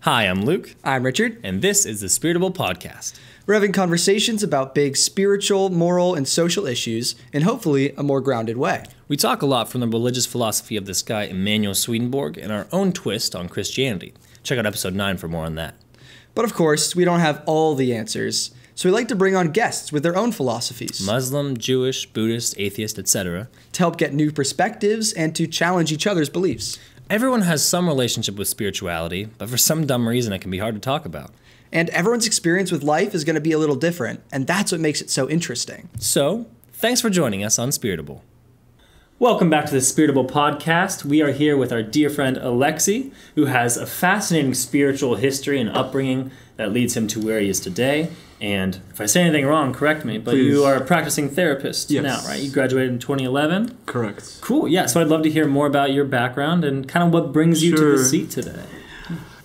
Hi, I'm Luke. I'm Richard. And this is the Spiritable podcast. We're having conversations about big spiritual, moral, and social issues in hopefully a more grounded way. We talk a lot from the religious philosophy of this guy, Emanuel Swedenborg, and our own twist on Christianity. Check out episode 9 for more on that. But of course, we don't have all the answers, so we like to bring on guests with their own philosophies. Muslim, Jewish, Buddhist, atheist, etc. To help get new perspectives and to challenge each other's beliefs. Everyone has some relationship with spirituality, but for some dumb reason it can be hard to talk about. And everyone's experience with life is going to be a little different, and that's what makes it so interesting. So, thanks for joining us on Spiritable. Welcome back to the Spiritable podcast. We are here with our dear friend Alexei, who has a fascinating spiritual history and upbringing that leads him to where he is today. And if I say anything wrong, correct me, but Please. You are a practicing therapist now, right? You graduated in 2011? Correct. Cool, yeah. So I'd love to hear more about your background and kind of what brings you to the seat today.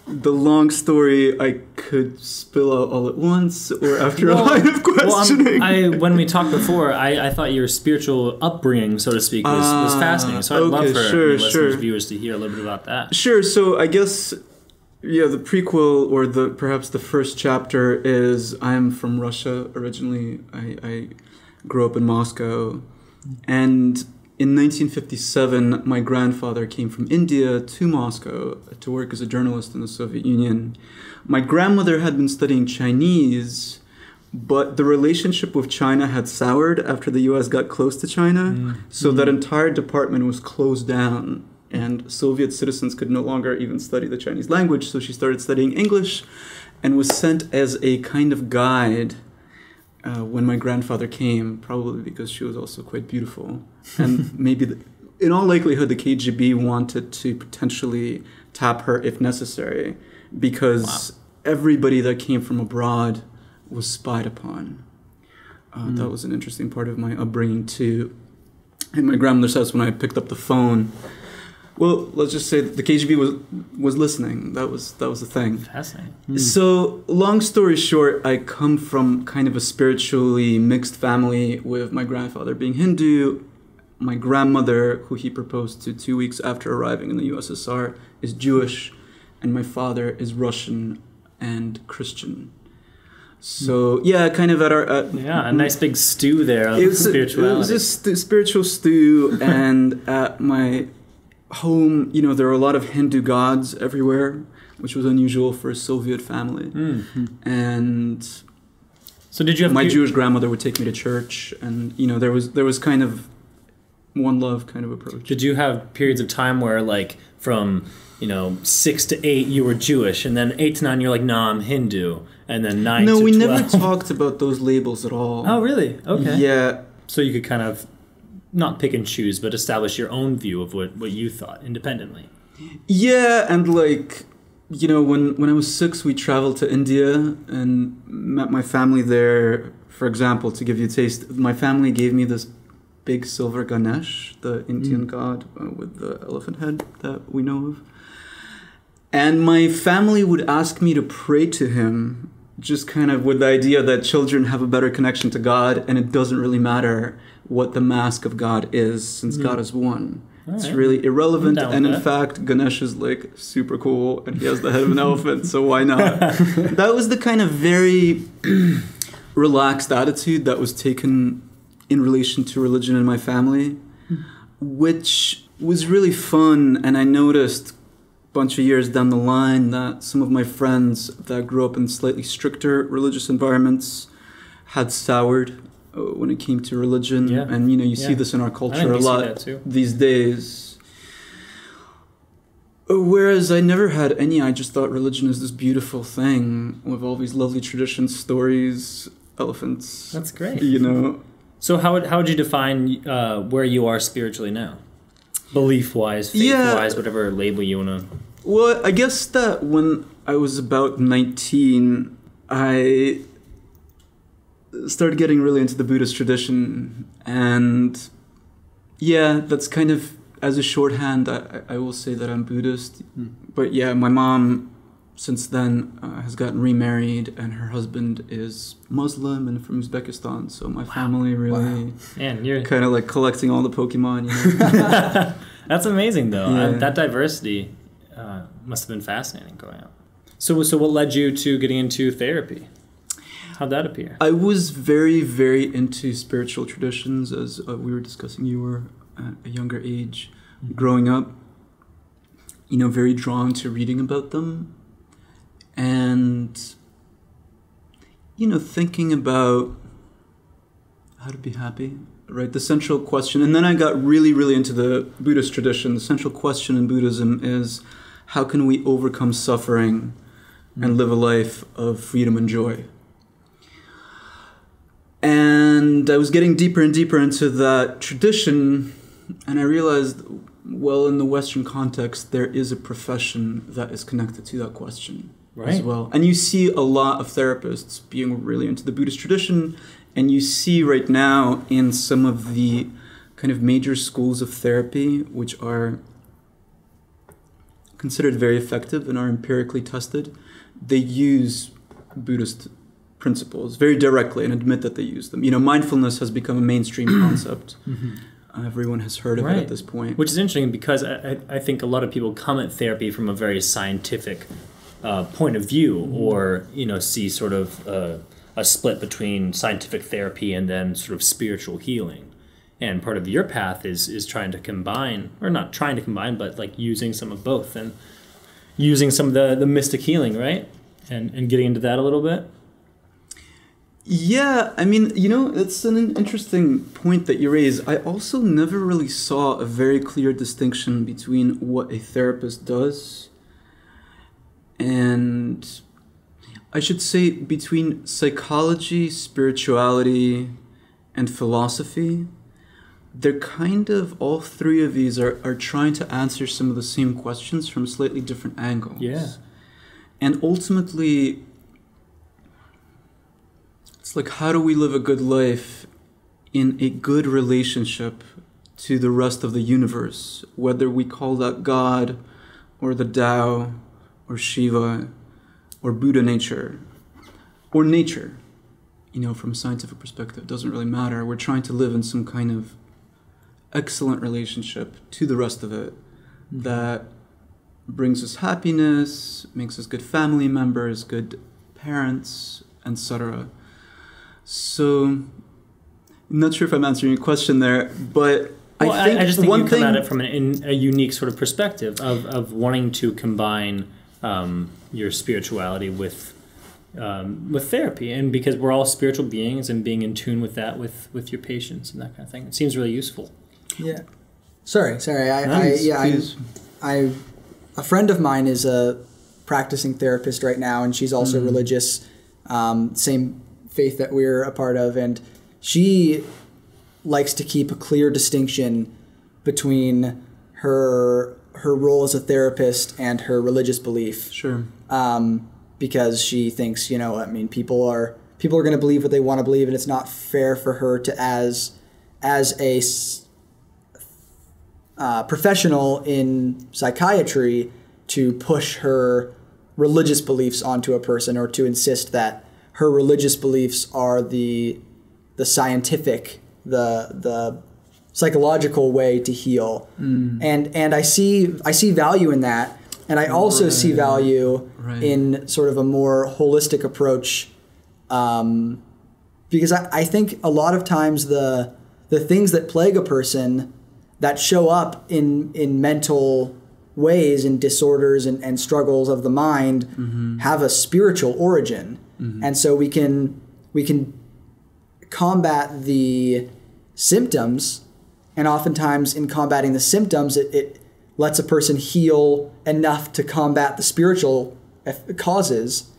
The long story I could spill out all at once or after a line of questioning. When we talked before, I thought your spiritual upbringing, so to speak, was fascinating. So I'd love for listeners, viewers to hear a little bit about that. Sure. So I guess, the prequel or perhaps the first chapter is I'm from Russia originally. I grew up in Moscow. And in 1957, my grandfather came from India to Moscow to work as a journalist in the Soviet Union. My grandmother had been studying Chinese, but the relationship with China had soured after the U.S. got close to China. So that entire department was closed down, and Soviet citizens could no longer even study the Chinese language. So she started studying English and was sent as a kind of guide when my grandfather came, probably because she was also quite beautiful. And maybe, in all likelihood, the KGB wanted to potentially tap her if necessary, because everybody that came from abroad was spied upon. That was an interesting part of my upbringing, too. In my grandmother's house, when I picked up the phone, well, let's just say that the KGB was listening. That was the thing. Fascinating. So, long story short, I come from kind of a spiritually mixed family, with my grandfather being Hindu. My grandmother, who he proposed to 2 weeks after arriving in the USSR, is Jewish, and my father is Russian and Christian. So, kind of at our... a nice big stew there of spirituality. It was a spiritual stew, and at my home, there were a lot of Hindu gods everywhere, which was unusual for a Soviet family. And so did you have my Jewish grandmother would take me to church, and there was kind of one love kind of approach. Did you have periods of time where, like, from 6 to 8 you were Jewish, and then 8 to 9 you're like, nah, I'm Hindu, and then 9 to 12? No, we never talked about those labels at all. Oh, really? Okay. Yeah. So you could kind of not pick and choose, but establish your own view of what you thought independently. Yeah, and when I was 6, we traveled to India and met my family there. For example, to give you a taste, my family gave me this big silver Ganesh, the Indian god with the elephant head that we know of. And my family would ask me to pray to him, just kind of with the idea that children have a better connection to God, and it doesn't really matter what the mask of God is, since God is one. It's really irrelevant, and in fact, Ganesh is like super cool, and he has the head of an elephant, so why not? That was the kind of very relaxed attitude that was taken in relation to religion in my family, which was really fun. And I noticed a bunch of years down the line that some of my friends that grew up in slightly stricter religious environments had soured when it came to religion. And you see this in our culture a lot these days. Whereas I never had any. I just thought religion is this beautiful thing with all these lovely traditions, stories, elephants. That's great. So how would you define where you are spiritually now? Belief-wise, faith-wise, whatever label you want to... Well, I guess that when I was about 19, I started getting really into the Buddhist tradition. And that's kind of, as a shorthand, I will say that I'm Buddhist. But my mom, since then, has gotten remarried, and her husband is Muslim and from Uzbekistan. So my family really kind of like collecting all the Pokemon. That's amazing, though. That diversity must have been fascinating growing up. So what led you to getting into therapy? How'd that appear? I was very, very into spiritual traditions, as we were discussing. You were at a younger age, growing up, very drawn to reading about them. And, thinking about how to be happy, right? The central question. And then I got really, really into the Buddhist tradition. The central question in Buddhism is, how can we overcome suffering and live a life of freedom and joy? And I was getting deeper and deeper into that tradition, and I realized, well, in the Western context, there is a profession that is connected to that question as well. And you see a lot of therapists being really into the Buddhist tradition, and you see right now in some of the kind of major schools of therapy, which are considered very effective and are empirically tested, they use Buddhist principles very directly and admit that they use them. Mindfulness has become a mainstream concept. Everyone has heard of it at this point. Which is interesting because I think a lot of people come at therapy from a very scientific point of view, or see sort of a split between scientific therapy and then sort of spiritual healing. And part of your path is trying to combine, or not trying to combine, but like using some of both and using some of the mystic healing, right? And getting into that a little bit. Yeah, I mean, it's an interesting point that you raise. I also never really saw a very clear distinction between what a therapist does and, I should say, between psychology, spirituality, and philosophy. They're kind of, all three of these are trying to answer some of the same questions from slightly different angles. Yeah. And ultimately, it's like, how do we live a good life in a good relationship to the rest of the universe, whether we call that God or the Tao or Shiva or Buddha nature or nature, from a scientific perspective, it doesn't really matter. We're trying to live in some kind of excellent relationship to the rest of it that brings us happiness, makes us good family members, good parents, etc. So, I'm not sure if I'm answering your question there, but I just think you come at it from a unique sort of perspective of wanting to combine your spirituality with therapy, and because we're all spiritual beings and being in tune with that with your patients and that kind of thing. It seems really useful. Yeah. Sorry. Nice. A friend of mine is a practicing therapist right now, and she's also religious, same faith that we're a part of, and she likes to keep a clear distinction between her role as a therapist and her religious belief. Sure. Because she thinks, people are going to believe what they want to believe, and it's not fair for her to, as a professional in psychiatry, to push her religious beliefs onto a person, or to insist that her religious beliefs are the scientific, the psychological way to heal. And I see value in that, and I also see value in sort of a more holistic approach, because I think a lot of times the things that plague a person that show up in mental ways, in disorders and struggles of the mind, have a spiritual origin. And so we can combat the symptoms, and oftentimes in combating the symptoms, it lets a person heal enough to combat the spiritual causes.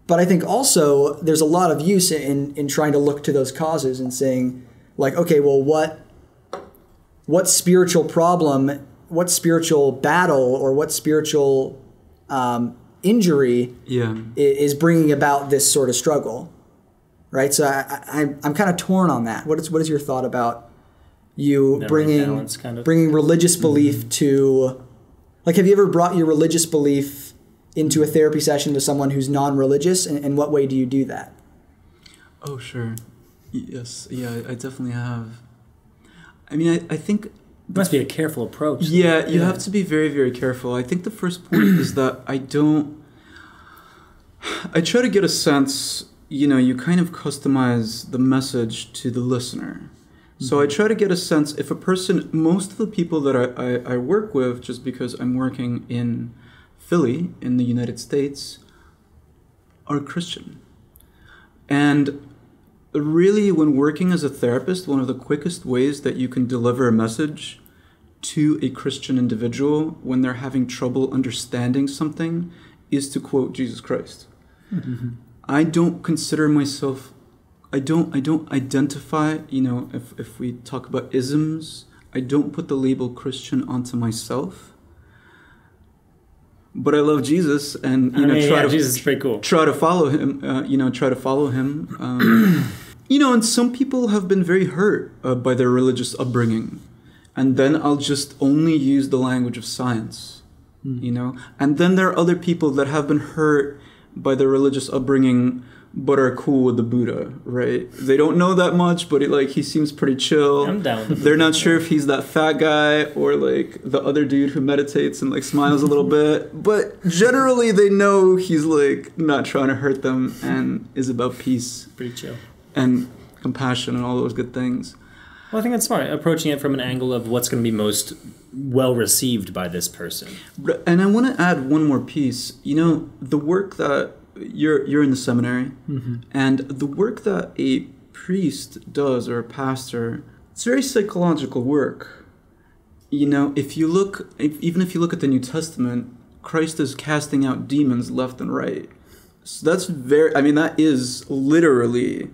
But I think also there's a lot of use in trying to look to those causes and saying, like, okay, well, what spiritual problem, what spiritual battle, or what spiritual injury is bringing about this sort of struggle, right? So I'm kind of torn on that. What is your thought about you bringing religious belief to, like, have you ever brought your religious belief into a therapy session to someone who's non-religious, and in what way do you do that? Oh, sure. Yes. Yeah, I definitely have. I mean, I think... It must be a careful approach. Yeah, you have to be very, very careful. I think the first point is that I don't I try to get a sense, you kind of customize the message to the listener. So I try to get a sense if a person, most of the people that I work with, just because I'm working in Philly in the United States, are Christian. And really, when working as a therapist, one of the quickest ways that you can deliver a message to a Christian individual when they're having trouble understanding something is to quote Jesus Christ. Mm-hmm. I don't consider myself, I don't identify, if we talk about isms, I don't put the label Christian onto myself. But I love Jesus, and Jesus is pretty cool. Try to follow him. And some people have been very hurt by their religious upbringing, and then I'll just only use the language of science, And then there are other people that have been hurt by their religious upbringing, but are cool with the Buddha, right? They don't know that much, but he seems pretty chill. I'm down with They're not sure if he's that fat guy or the other dude who meditates and smiles a little bit. But generally they know he's not trying to hurt them and is about peace. Pretty chill. And compassion and all those good things. Well, I think that's smart, approaching it from an angle of what's going to be most well received by this person. And I want to add one more piece. The work that you're in the seminary, mm-hmm. and the work that a priest does or a pastor, it's very psychological work. Even if you look at the New Testament, Christ is casting out demons left and right. So that is literally,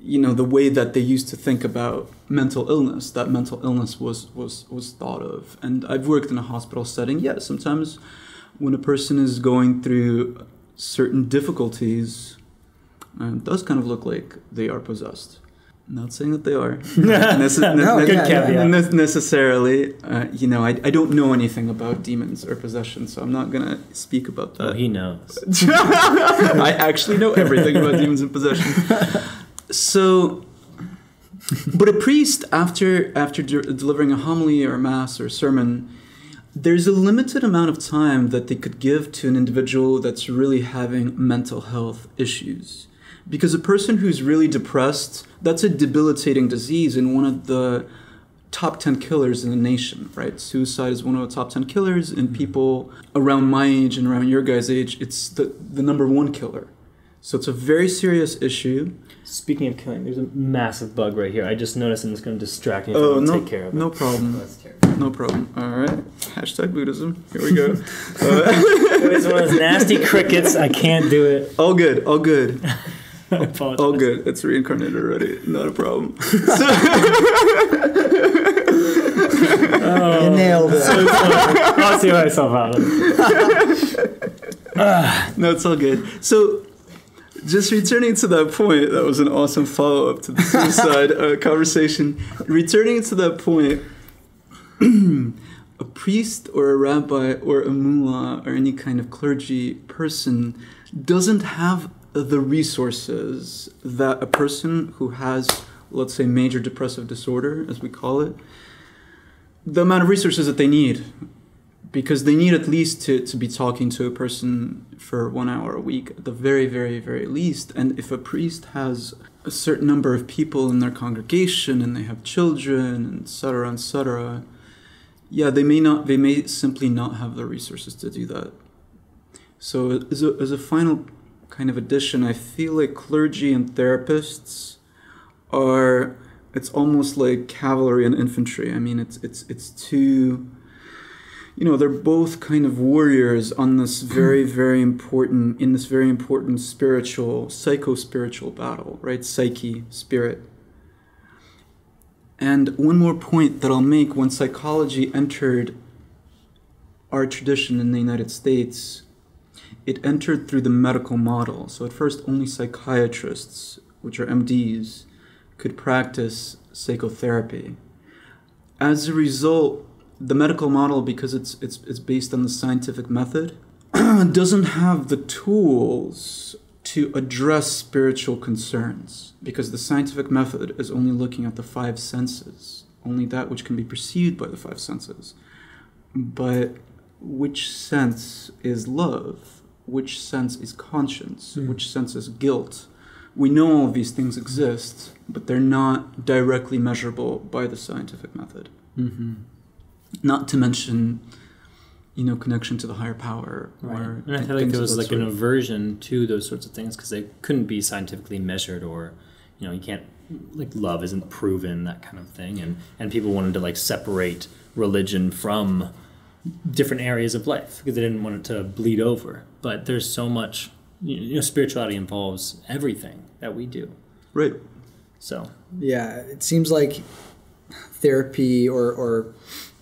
the way that they used to think about mental illness. That mental illness was thought of. And I've worked in a hospital setting. Yeah, sometimes when a person is going through certain difficulties, it does kind of look like they are possessed. I'm not saying that they are. Necessarily. I don't know anything about demons or possession, so I'm not going to speak about that. Oh, he knows. I actually know everything about demons and possession. So, but a priest, after delivering a homily or a mass or a sermon, there's a limited amount of time that they could give to an individual that's really having mental health issues. Because a person who's really depressed, that's a debilitating disease and one of the top 10 killers in the nation, right? Suicide is one of the top 10 killers, and people around my age and around your guys' age, it's the number one killer. So it's a very serious issue. Speaking of killing, there's a massive bug right here. I just noticed, and it's going to distract me if I don't take care of it. No problem. That's terrible. No problem. All right. Hashtag Buddhism. Here we go. It was one of those nasty crickets. I can't do it. All good. All good. I apologize. All good. It's reincarnated already. Not a problem. You nailed it. So I'll see myself out of it. No, it's all good. So, just returning to that point, that was an awesome follow-up to the suicide conversation. Returning to that point, a priest or a rabbi or a mullah or any kind of clergy person doesn't have the resources that a person who has, let's say, major depressive disorder, as we call it, the amount of resources that they need. Because they need at least to be talking to a person for 1 hour a week, at the very, very, very least. And if a priest has a certain number of people in their congregation and they have children, et cetera, yeah, they may simply not have the resources to do that. So as a final kind of addition, I feel like clergy and therapists it's almost like cavalry and infantry. I mean, it's two... they're both kind of warriors on this very, very important psycho-spiritual battle, right? Psyche, spirit. And one more point that I'll make, when psychology entered our tradition in the United States, it entered through the medical model. So at first, only psychiatrists, which are MDs, could practice psychotherapy. As a result, the medical model, because it's based on the scientific method, doesn't have the tools to address spiritual concerns, because the scientific method is only looking at the five senses, only that which can be perceived by the five senses. But which sense is love? which sense is conscience, which sense is guilt. We know all of these things exist, but they're not directly measurable by the scientific method. Mm-hmm. Not to mention, connection to the higher power. Right. And I feel like there was like an aversion to those sorts of things because they couldn't be scientifically measured, or, you can't, like, love isn't proven, that kind of thing. And people wanted to, like, separate religion from different areas of life because they didn't want it to bleed over. But there's so much, spirituality involves everything that we do. Right. So. Yeah, it seems like therapy or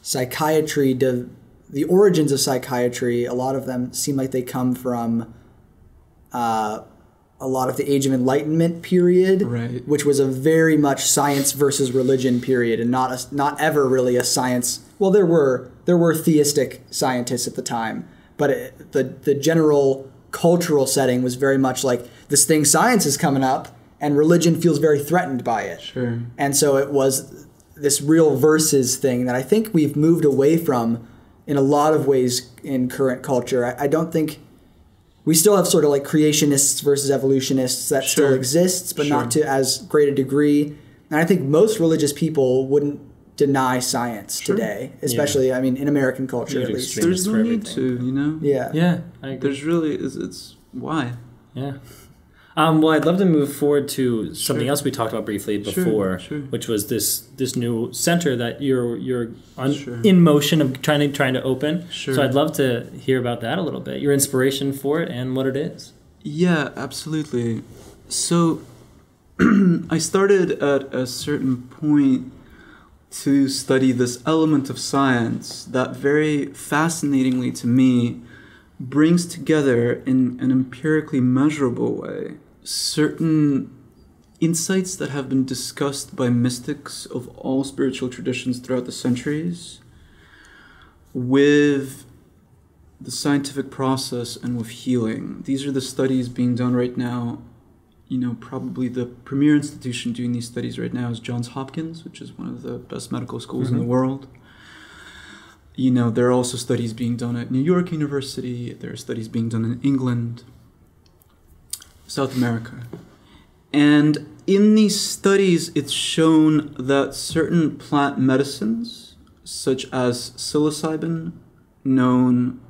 psychiatry, the origins of psychiatry, a lot of them seem like they come from a lot of the Age of Enlightenment period, right, which was a very much science versus religion period, and not ever really a science. Well, there were theistic scientists at the time, but the general cultural setting was very much like, this thing science is coming up, and religion feels very threatened by it. Sure. And so it was this real versus thing that I think we've moved away from in a lot of ways in current culture. I don't think we still have sort of like creationists versus evolutionists that still exists, but not to as great a degree. And I think most religious people wouldn't deny science today, especially, I mean, in American culture at least. There's no need to, Yeah. Yeah, I agree. There's really, it's why? Yeah. Well, I'd love to move forward to something else we talked about briefly before, which was this new center that you're in motion of trying to open. Sure. So I'd love to hear about that a little bit, your inspiration for it and what it is. Yeah, absolutely. So I started at a certain point to study this element of science that very fascinatingly to me brings together in an empirically measurable way certain insights that have been discussed by mystics of all spiritual traditions throughout the centuries with the scientific process and with healing. These are the studies being done right now. Probably the premier institution doing these studies right now is Johns Hopkins, which is one of the best medical schools in the world. There are also studies being done at New York University. There are studies being done in England, South America. And in these studies, it's shown that certain plant medicines, such as psilocybin, known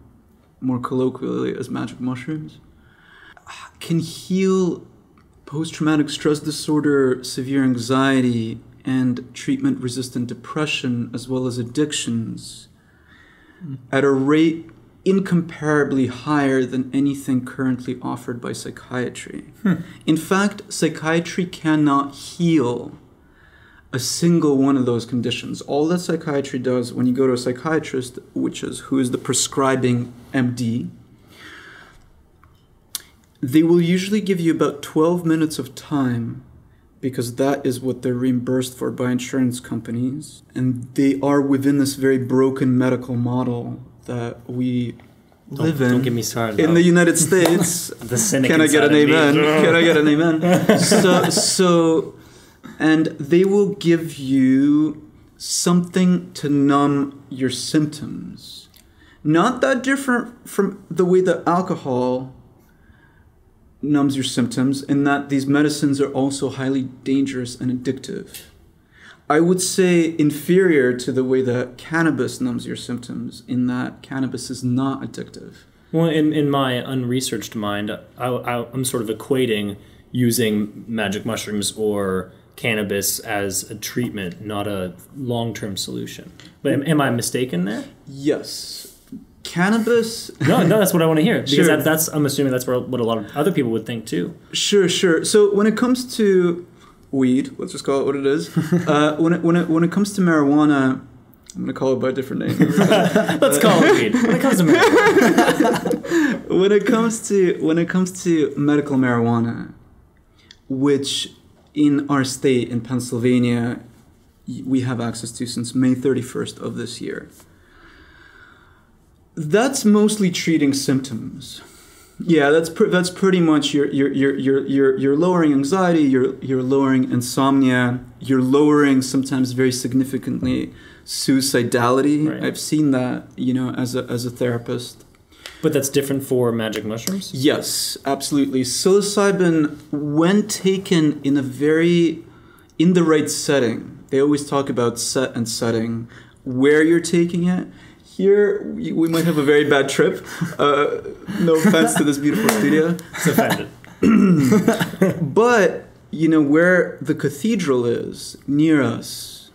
more colloquially as magic mushrooms, can heal post-traumatic stress disorder, severe anxiety, and treatment-resistant depression, as well as addictions, at a rate incomparably higher than anything currently offered by psychiatry. In fact, psychiatry cannot heal a single one of those conditions. All that psychiatry does when you go to a psychiatrist, who is the prescribing MD, they will usually give you about 12 minutes of time because that is what they're reimbursed for by insurance companies. And they are within this very broken medical model that we live in. Don't get me started. In the United States. The cynic Can I get an amen? Can I get an amen? And they will give you something to numb your symptoms. Not that different from the way that alcohol numbs your symptoms, in that these medicines are also highly dangerous and addictive. I would say inferior to the way that cannabis numbs your symptoms, in that cannabis is not addictive. Well, in my unresearched mind, I'm sort of equating using magic mushrooms or cannabis as a treatment, not a long-term solution. But am I mistaken there? Yes. Cannabis... No, that's what I want to hear. Because that's I'm assuming that's what a lot of other people would think too. Sure. So when it comes to weed, let's just call it what it is. When it comes to marijuana, I'm going to call it by a different name. Let's call it weed. When it comes to marijuana. when it comes to medical marijuana, which in our state, in Pennsylvania, we have access to since May 31st of this year. That's mostly treating symptoms. Yeah, that's pretty much you're lowering anxiety, you're lowering insomnia, you're lowering sometimes very significantly suicidality. Right. I've seen that, as a therapist. But that's different for magic mushrooms? Yes, absolutely. Psilocybin, when taken in the right setting, they always talk about set and setting, where you're taking it. Here, we might have a very bad trip. No offense to this beautiful studio. It's offended. But, where the cathedral is, near us,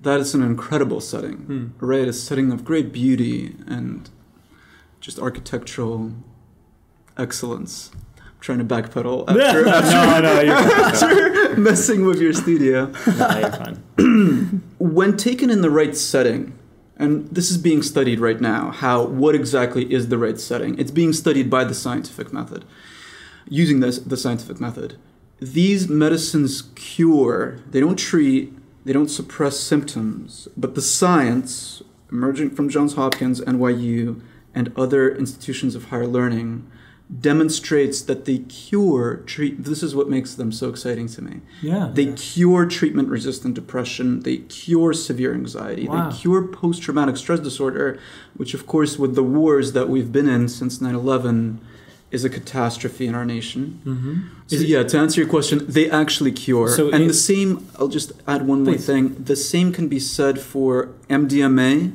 that is an incredible setting, right? A setting of great beauty and just architectural excellence. I'm trying to backpedal after, after messing with your studio. No, you're fine. When taken in the right setting, and this is being studied right now, what exactly is the right setting? It's being studied by the scientific method. Using the scientific method. These medicines cure, they don't treat, they don't suppress symptoms, but the science, emerging from Johns Hopkins, NYU, and other institutions of higher learning, demonstrates that they this is what makes them so exciting to me. They cure treatment-resistant depression, they cure severe anxiety, they cure post-traumatic stress disorder, which of course with the wars that we've been in since 9/11 is a catastrophe in our nation. So to answer your question, they actually cure. The same, I'll just add one more thing, the same can be said for MDMA,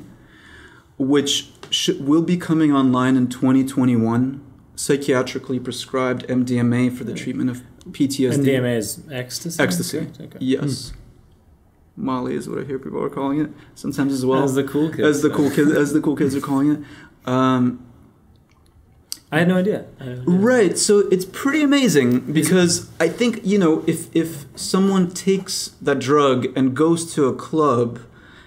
which will be coming online in 2021, psychiatrically prescribed MDMA for the treatment of PTSD. MDMA is ecstasy? Ecstasy, okay. Yes. Molly is what I hear people are calling it, sometimes as well. As the cool kids. As the cool kids are calling it. I had no idea. Right, so it's pretty amazing because I think, if someone takes that drug and goes to a club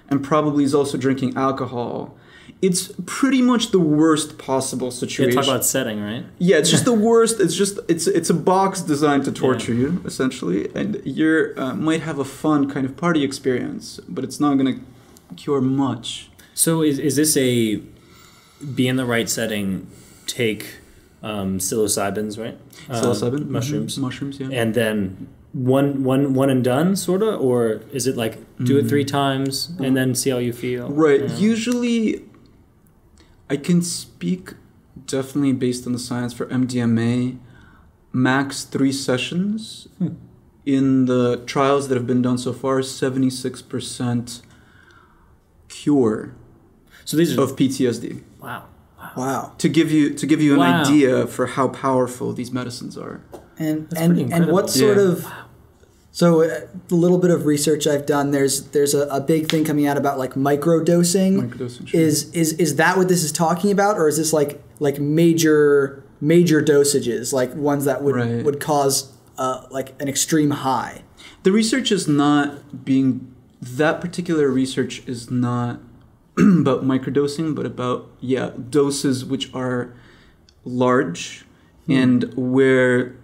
and probably is also drinking alcohol, it's pretty much the worst possible situation. Talk about setting, right? Yeah, it's just the worst. It's a box designed to torture you, essentially, and you might have a fun kind of party experience, but it's not going to cure much. So is this a be in the right setting, take psilocybins, right? Psilocybin, mushrooms, mushrooms, yeah, and then one and done, sort of, or is it like do it 3 times and then see how you feel? Right. Usually, I can speak definitely based on the science for MDMA, max 3 sessions. In the trials that have been done so far, 76% cure. So these are of PTSD. Wow. To give you an idea for how powerful these medicines are. And what sort of so a little bit of research I've done, there's a big thing coming out about like microdosing. Sure. Is that what this is talking about, or is this like major dosages, like ones that would cause like an extreme high? The research is not being that particular research is not about microdosing, but about doses which are large and where,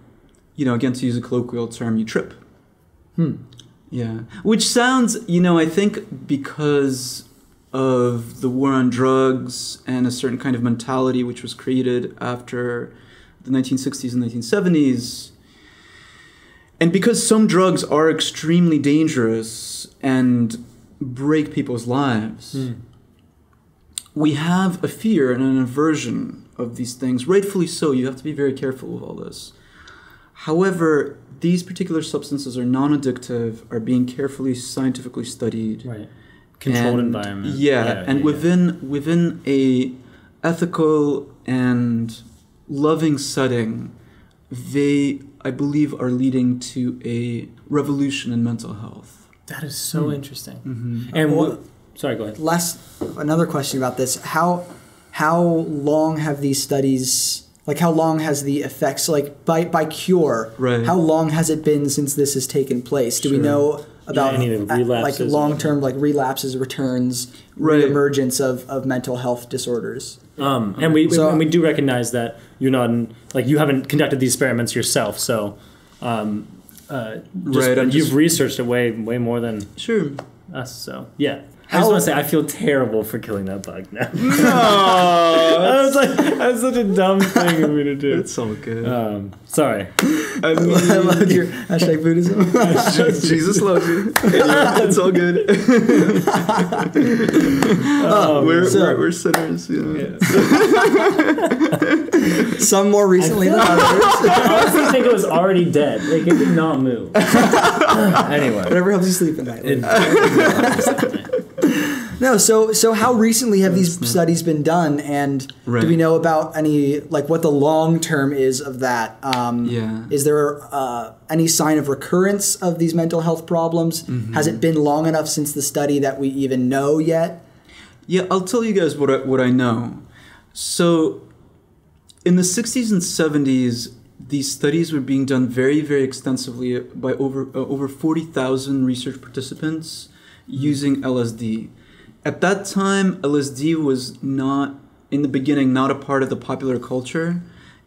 again, to use a colloquial term, you trip. Yeah, which sounds, I think because of the war on drugs and a certain kind of mentality which was created after the 1960s and 1970s, and because some drugs are extremely dangerous and break people's lives, we have a fear and an aversion of these things, rightfully so. You have to be very careful with all this. However, these particular substances are non-addictive, are being carefully scientifically studied. Right. Controlled environment. Within a ethical and loving setting, they, I believe, are leading to a revolution in mental health. That is so interesting. And sorry, go ahead. Another question about this. How long have these studies, like how long has the effects, like by cure, how long has it been since this has taken place? Do we know about any relapses, like long-term like relapses, returns, reemergence of mental health disorders? And we do recognize that you're not you haven't conducted these experiments yourself, so you've researched it way more than us. So I just want to say I feel terrible for killing that bug now. No, that's such a dumb thing of me to do. It's all good. Sorry. I love your hashtag Buddhism. Jesus loves you. It's all good. We're sinners. Yeah. Some more recently than others. I honestly think it was already dead. Like, it did not move. Anyway. Whatever helps you sleep at night. No, so how recently have these studies been done, and do we know about any, like, what the long term is of that? Is there any sign of recurrence of these mental health problems? Has it been long enough since the study that we even know yet? Yeah, I'll tell you guys what I know. So, in the 60s and 70s, these studies were being done very, very extensively by over 40,000 research participants using LSD. At that time, LSD was not, in the beginning, not a part of the popular culture.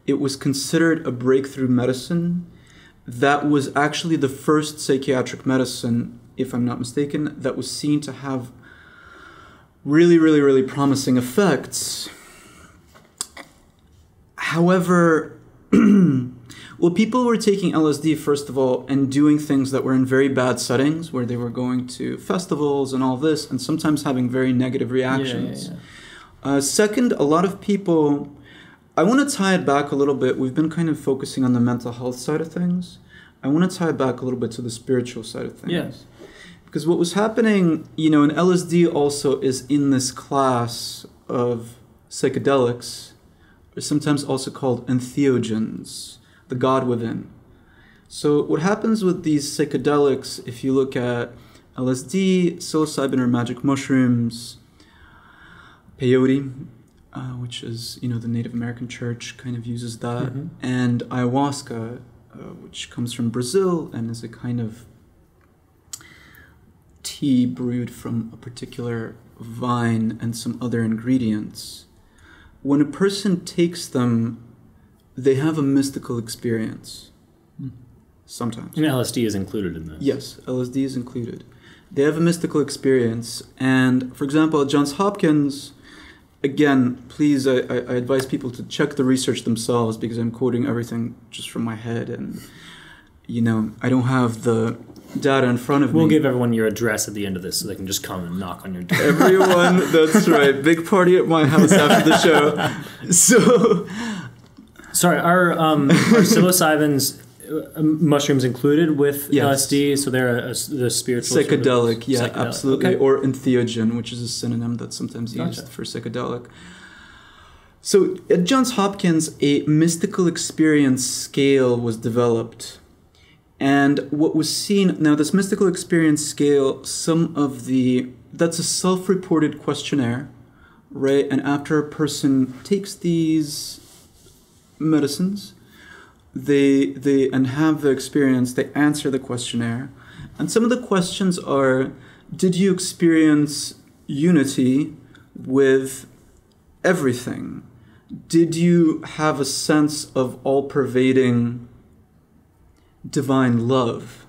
It was considered a breakthrough medicine. That was actually the first psychiatric medicine, if I'm not mistaken, that was seen to have really, really, really promising effects. However, well, people were taking LSD, first of all, and doing things that were in very bad settings, where they were going to festivals and all this, and sometimes having very negative reactions. Second, a lot of people... I want to tie it back a little bit. We've been kind of focusing on the mental health side of things. I want to tie it back a little bit to the spiritual side of things. Yes. Because what was happening, and LSD also is in this class of psychedelics, or sometimes also called entheogens, the God within. So what happens with these psychedelics, if you look at LSD, psilocybin or magic mushrooms, peyote, which is, the Native American church kind of uses that, and ayahuasca, which comes from Brazil and is a kind of tea brewed from a particular vine and some other ingredients. When a person takes them, they have a mystical experience. Sometimes. And LSD is included in this. Yes, LSD is included. They have a mystical experience. And, for example, at Johns Hopkins, again, please, I advise people to check the research themselves, because I'm quoting everything just from my head. And, I don't have the data in front of me. We'll give everyone your address at the end of this so they can just come and knock on your door. Everyone, that's right. Big party at my house after the show. So... Sorry, are psilocybin's mushrooms included with LSD? So they're the spiritual psychedelic, psychedelic. Absolutely, okay. Or entheogen, which is a synonym that's sometimes used for psychedelic. So at Johns Hopkins, a mystical experience scale was developed, and what was seen now, this mystical experience scale, that's a self-reported questionnaire, right? And after a person takes these medicines, they and have the experience, they answer the questionnaire, and some of the questions are: did you experience unity with everything? Did you have a sense of all-pervading divine love?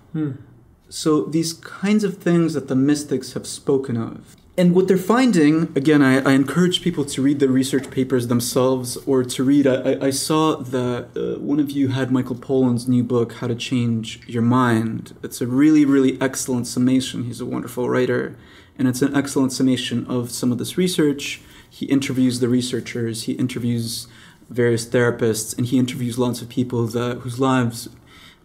So these kinds of things that the mystics have spoken of. And what they're finding, again, I encourage people to read the research papers themselves, or to read, I saw that one of you had Michael Pollan's new book, How to Change Your Mind. It's a really, really excellent summation. He's a wonderful writer. And it's an excellent summation of some of this research. He interviews the researchers, he interviews various therapists, and he interviews lots of people whose lives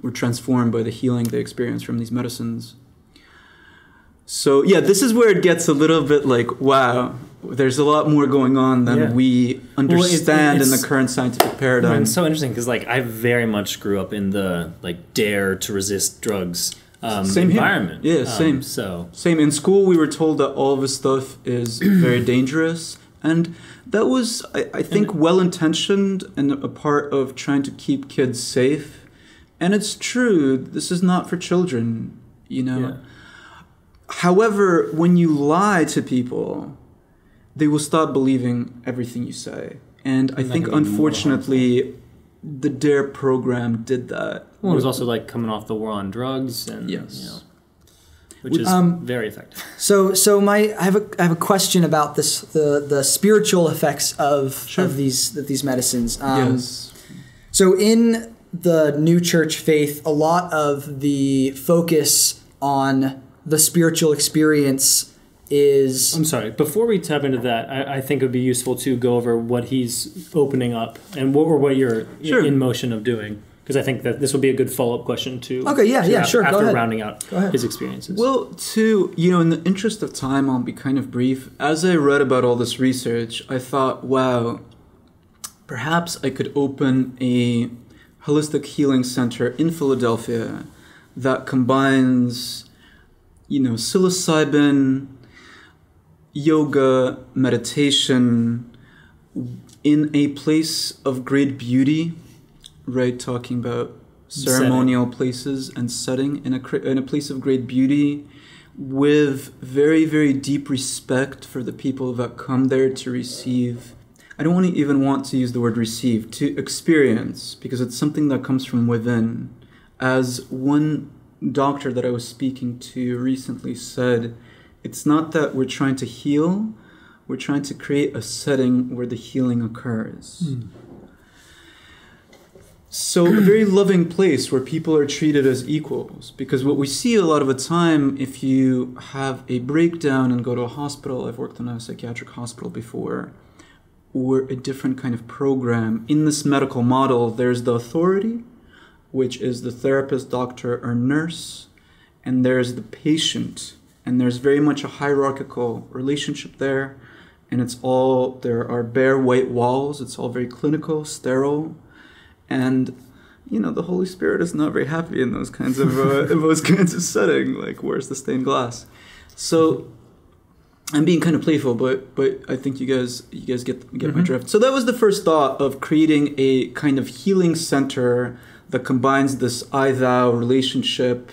were transformed by the healing they experienced from these medicines. So, this is where it gets a little bit like, wow, there's a lot more going on than we understand in the current scientific paradigm. It's so interesting because, I very much grew up in the, dare to resist drugs environment. Here. Yeah, same. Same. In school, we were told that all of this stuff is very dangerous. And that was, I think, well-intentioned and a part of trying to keep kids safe. And it's true, this is not for children, Yeah. However, when you lie to people, they will stop believing everything you say. And I think, unfortunately, the DARE program did that. Well, it was also coming off the war on drugs. And, yes. which is very effective. I have a question about this the spiritual effects of these medicines. Yes. So in the new church faith, a lot of the focus on the spiritual experience is... I'm sorry, before we tap into that, I think it would be useful to go over what he's opening up and what you're in motion of doing. Because I think that this would be a good follow-up question to... Okay, sure, after go ahead. rounding out his experiences. Well, in the interest of time, I'll be kind of brief. As I read about all this research, I thought, wow, perhaps I could open a holistic healing center in Philadelphia that combines, psilocybin, yoga, meditation, in a place of great beauty, right? Talking about ceremonial places and setting in a place of great beauty, with very, very deep respect for the people that come there to receive. I don't even want to use the word receive, to experience, because it's something that comes from within. As one doctor that I was speaking to recently said, it's not that we're trying to heal, we're trying to create a setting where the healing occurs. So a very loving place where people are treated as equals. Because what we see a lot of the time, if you have a breakdown and go to a hospital, I've worked in a psychiatric hospital before, or a different kind of program, in this medical model, there's the authority, which is the therapist, doctor, or nurse, and there's the patient. And there's very much a hierarchical relationship there, and there are bare white walls, it's all very clinical, sterile, and the Holy Spirit is not very happy in those kinds of setting, like where's the stained glass? So I'm being kind of playful, but I think you guys get my drift. So that was the first thought of creating a kind of healing center that combines this I-thou relationship,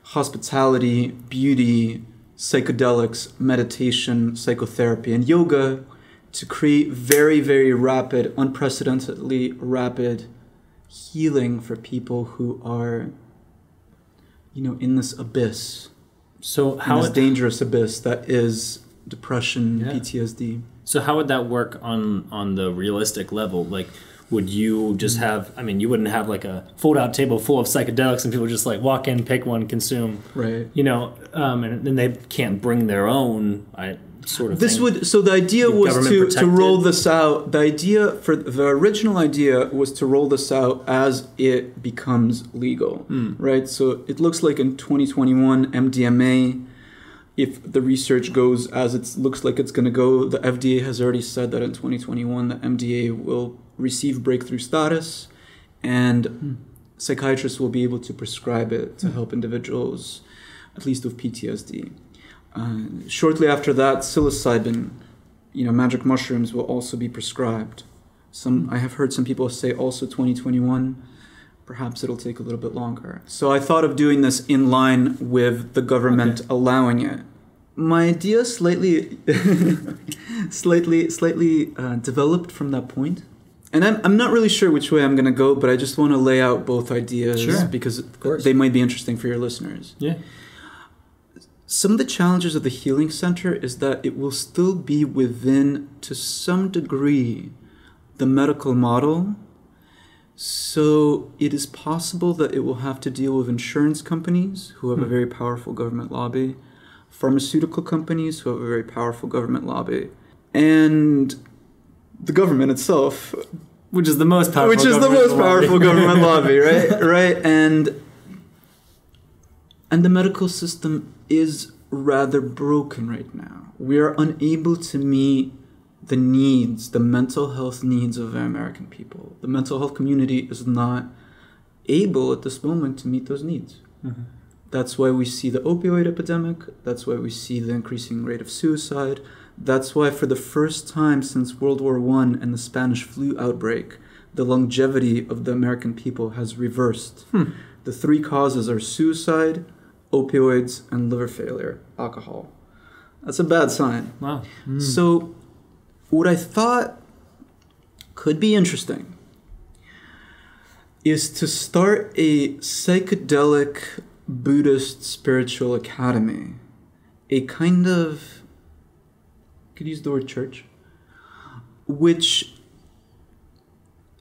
hospitality, beauty, psychedelics, meditation, psychotherapy, and yoga to create very, very rapid, unprecedentedly rapid healing for people who are, in this abyss. So this dangerous abyss that is depression, PTSD. So how would that work on the realistic level? Like, would you just have, you wouldn't have like a fold-out table full of psychedelics and people just like walk in, pick one, consume. Right. And then they can't bring their own sort of thing. So the idea was to roll this out. The original idea was to roll this out as it becomes legal, right? So it looks like in 2021, MDMA, if the research goes as it looks like it's going to go, the FDA has already said that in 2021, the MDA will receive breakthrough status, and psychiatrists will be able to prescribe it to help individuals, at least with PTSD. Shortly after that, psilocybin, magic mushrooms will also be prescribed. I have heard some people say also 2021. Perhaps it'll take a little bit longer. So I thought of doing this in line with the government allowing it. My idea slightly developed from that point. And I'm not really sure which way I'm going to go, but I just want to lay out both ideas because they might be interesting for your listeners. Yeah. Some of the challenges of the healing center is that it will still be within, to some degree, the medical model. So it is possible that it will have to deal with insurance companies who have a very powerful government lobby, pharmaceutical companies who have a very powerful government lobby, and the government itself, which is the most powerful government lobby, right? And the medical system is rather broken right now. We are unable to meet the needs, the mental health needs of the American people. The mental health community is not able at this moment to meet those needs. Mm-hmm. That's why we see the opioid epidemic. That's why we see the increasing rate of suicide. That's why for the first time since World War I and the Spanish flu outbreak, the longevity of the American people has reversed. The three causes are suicide, opioids, and liver failure, alcohol. That's a bad sign. Wow. So what I thought could be interesting is to start a psychedelic Buddhist spiritual academy, a kind of, could use the word church, which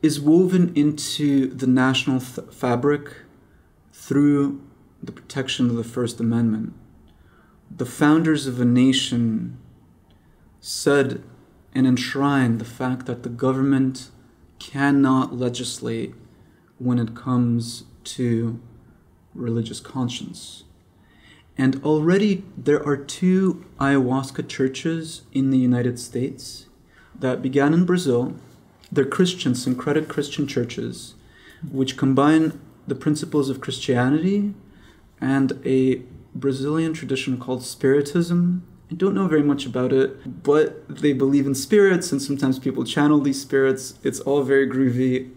is woven into the national fabric through the protection of the First Amendment. The founders of a nation said and enshrined the fact that the government cannot legislate when it comes to religious conscience. And already there are 2 ayahuasca churches in the United States that began in Brazil. They're Christian, syncretic Christian churches, which combine the principles of Christianity and a Brazilian tradition called Spiritism. I don't know very much about it, but they believe in spirits, and sometimes people channel these spirits. It's all very groovy.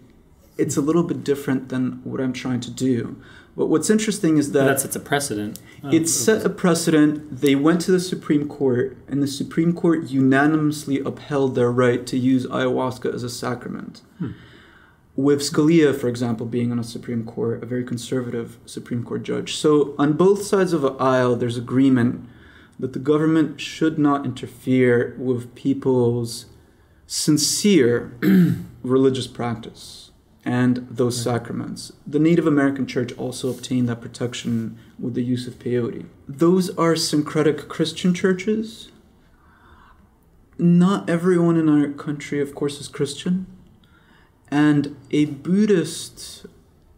It's a little bit different than what I'm trying to do. But what's interesting is that... It's a precedent. It set a precedent. They went to the Supreme Court, and the Supreme Court unanimously upheld their right to use ayahuasca as a sacrament. With Scalia, for example, being on a Supreme Court, a very conservative Supreme Court judge. So on both sides of the aisle, there's agreement that the government should not interfere with people's sincere religious practice and those sacraments. The Native American Church also obtained that protection with the use of peyote. Those are syncretic Christian churches. Not everyone in our country, of course, is Christian. And a Buddhist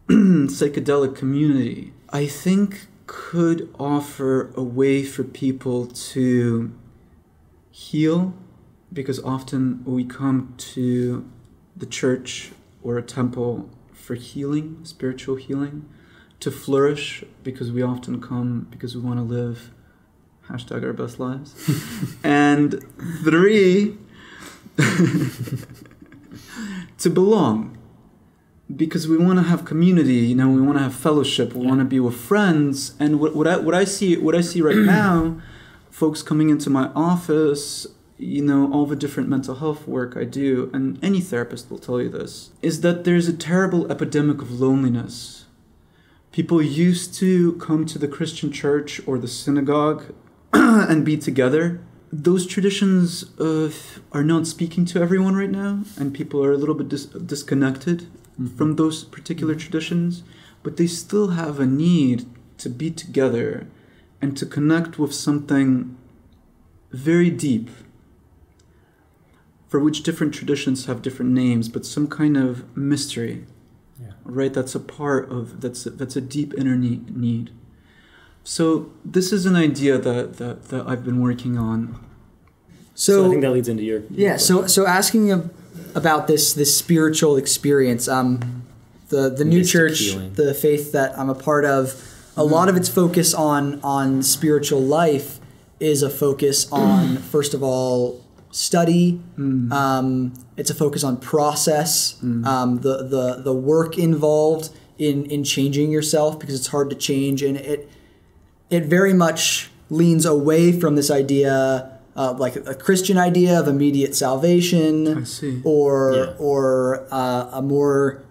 psychedelic community, I think, could offer a way for people to heal, because often we come to the church or a temple for healing, spiritual healing, to flourish, because we often come because we want to live #our best lives. And 3, to belong, because we want to have community, we want to have fellowship, we want to be with friends. And what I see right now, folks coming into my office, all the different mental health work I do, and any therapist will tell you this, is that there's a terrible epidemic of loneliness. People used to come to the Christian church or the synagogue and be together. Those traditions are not speaking to everyone right now, and people are a little bit disconnected from those particular traditions, but they still have a need to be together and to connect with something very deep, for which different traditions have different names, but some kind of mystery, right? That's a part of, that's a deep inner need. So this is an idea that I've been working on. So I think that leads into your So asking about this spiritual experience, the new church, healing. The faith that I'm a part of, a lot of its focus on spiritual life is a focus on, first of all, study. It's a focus on process, the work involved in changing yourself, because it's hard to change, and it very much leans away from this idea, like a Christian idea of immediate salvation. I see. Or a more,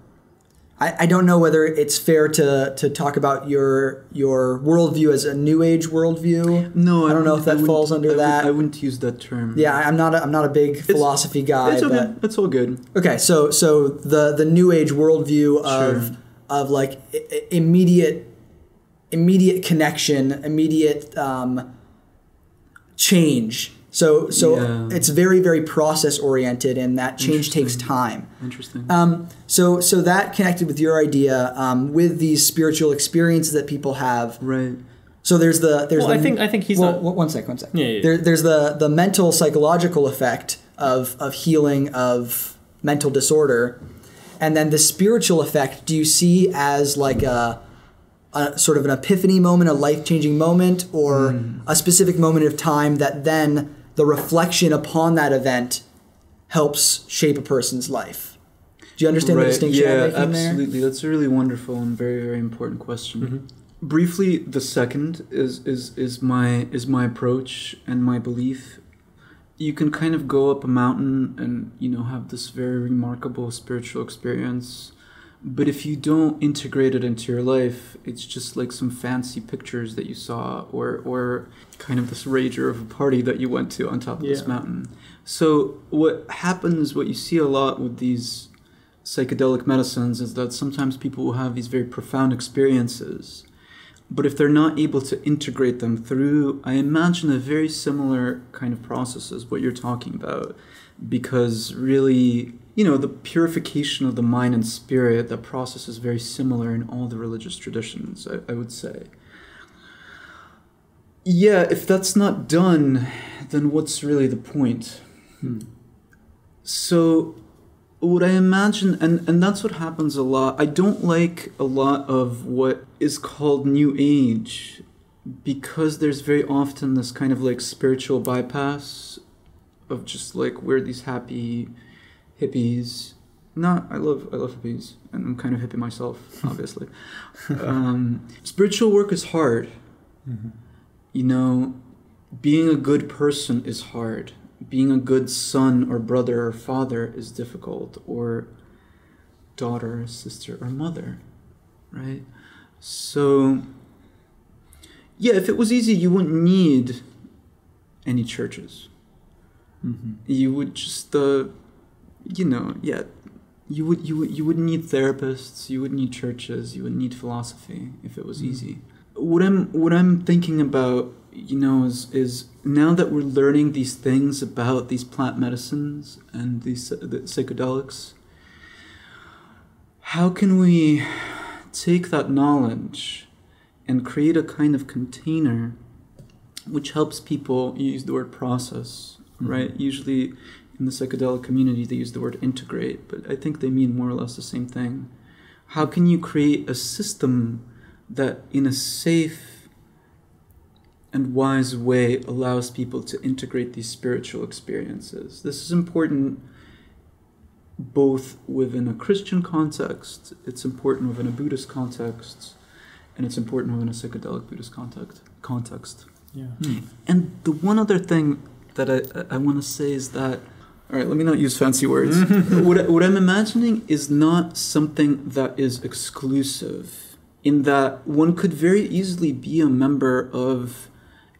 I don't know whether it's fair to talk about your worldview as a New Age worldview. No, I don't know if that falls under that. I wouldn't use that term. Yeah, I'm not a big philosophy guy. It's okay. It's all good. Okay, so the New Age worldview of like immediate connection, immediate change. So it's very, very process oriented, and that change takes time. Interesting. So that connected with your idea, with these spiritual experiences that people have. Right. So there's I think he's not. One sec. Yeah. There's the mental psychological effect of healing of mental disorder, and then the spiritual effect. Do you see as like a sort of an epiphany moment, a life-changing moment, or a specific moment of time that then the reflection upon that event helps shape a person's life? Do you understand the distinction I'm making there? Yeah, absolutely. That's a really wonderful and very, very important question. Mm-hmm. Briefly, the second is my approach and my belief. You can kind of go up a mountain and have this very remarkable spiritual experience, But if you don't integrate it into your life, it's just like some fancy pictures that you saw, or kind of this rager of a party that you went to on top of this mountain. So what happens, what you see a lot with these psychedelic medicines, is that sometimes people will have these very profound experiences, but if they're not able to integrate them through, I imagine, a very similar kind of process as what you're talking about, because really, you know, the purification of the mind and spirit, that process is very similar in all the religious traditions, I would say. Yeah, if that's not done, then what's really the point? So what I imagine, and that's what happens a lot, I don't like a lot of what is called New Age, because there's very often this kind of like spiritual bypass of just like, we're these happy hippies. I love hippies, and I'm kind of hippie myself, obviously. Spiritual work is hard. You know, being a good person is hard. Being a good son or brother or father is difficult, or daughter or sister or mother, right? So, yeah, if it was easy, you wouldn't need any churches. You would just, you wouldn't need therapists, you wouldn't need churches, you wouldn't need philosophy if it was easy. What I'm thinking about, you know, is now that we're learning these things about these plant medicines and the psychedelics, how can we take that knowledge and create a kind of container which helps people use the word process, right? Usually in the psychedelic community, they use the word integrate, but I think they mean more or less the same thing. How can you create a system that in a safe and wise way allows people to integrate these spiritual experiences? This is important both within a Christian context, it's important within a Buddhist context, and it's important within a psychedelic Buddhist context. Yeah. And the one other thing that I want to say is that, all right, let me not use fancy words. What I'm imagining is not something that is exclusive, in that one could very easily be a member of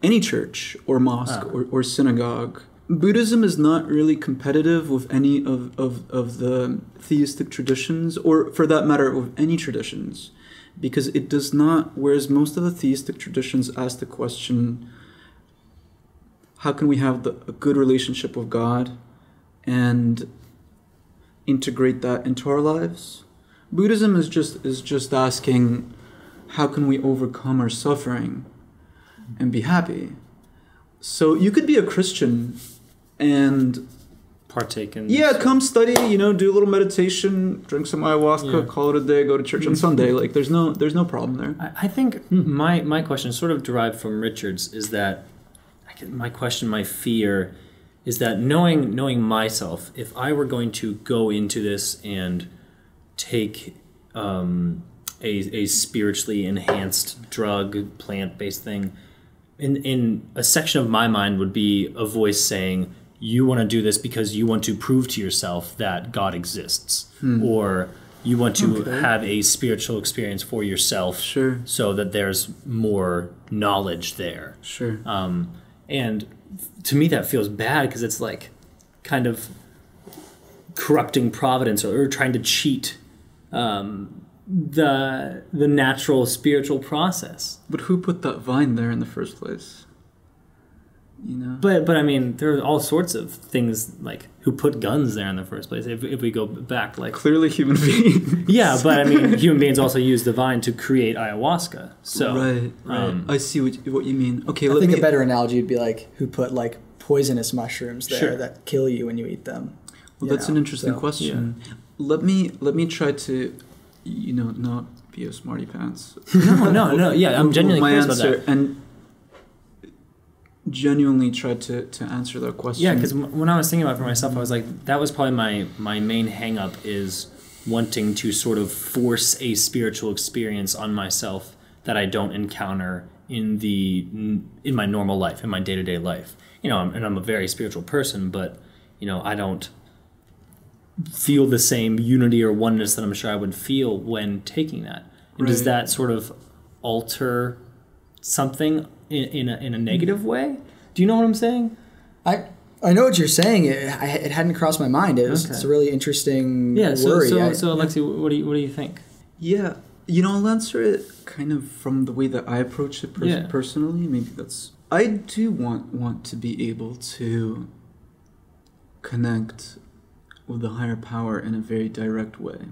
any church or mosque or synagogue. Buddhism is not really competitive with any of the theistic traditions, or for that matter, with any traditions, because it does not, whereas most of the theistic traditions ask the question, how can we have a good relationship with God and integrate that into our lives? Buddhism is just asking, how can we overcome our suffering and be happy? So you could be a Christian and partake in come study, do a little meditation, drink some ayahuasca, call it a day, go to church on Sunday. Like there's no problem there. I think my question, sort of derived from Richard's, is that my fear is that knowing myself, if I were going to go into this and take a spiritually enhanced drug, plant-based thing, in a section of my mind would be a voice saying, you want to do this because you want to prove to yourself that God exists, or you want to have a spiritual experience for yourself, so that there's more knowledge there. And to me that feels bad, because it's like kind of corrupting providence, or trying to cheat the natural spiritual process. But who put that vine there in the first place? But I mean, there are all sorts of things, like who put guns there in the first place. If we go back, like clearly human beings. Yeah, but I mean, human beings also use the vine to create ayahuasca. So right. I see what you mean. Okay, I think a better analogy would be like who put like poisonous mushrooms there that kill you when you eat them. Well, that's an interesting question. Yeah. Let me try to, not be a smarty pants. No. Yeah, I'm genuinely curious about that. And genuinely try to answer that question. Yeah, because when I was thinking about it for myself, I was like, that was probably my main hang-up, is wanting to sort of force a spiritual experience on myself that I don't encounter in my normal life, in my day-to-day life. And I'm a very spiritual person, but I don't feel the same unity or oneness that I'm sure I would feel when taking that. And does that sort of alter something in a negative way? Do you know what I'm saying? I know what you're saying. It hadn't crossed my mind. It's a really interesting worry. So Alexei, what do you think? Yeah, I'll answer it kind of from the way that I approach it personally. Maybe I do want to be able to connect with the higher power in a very direct way.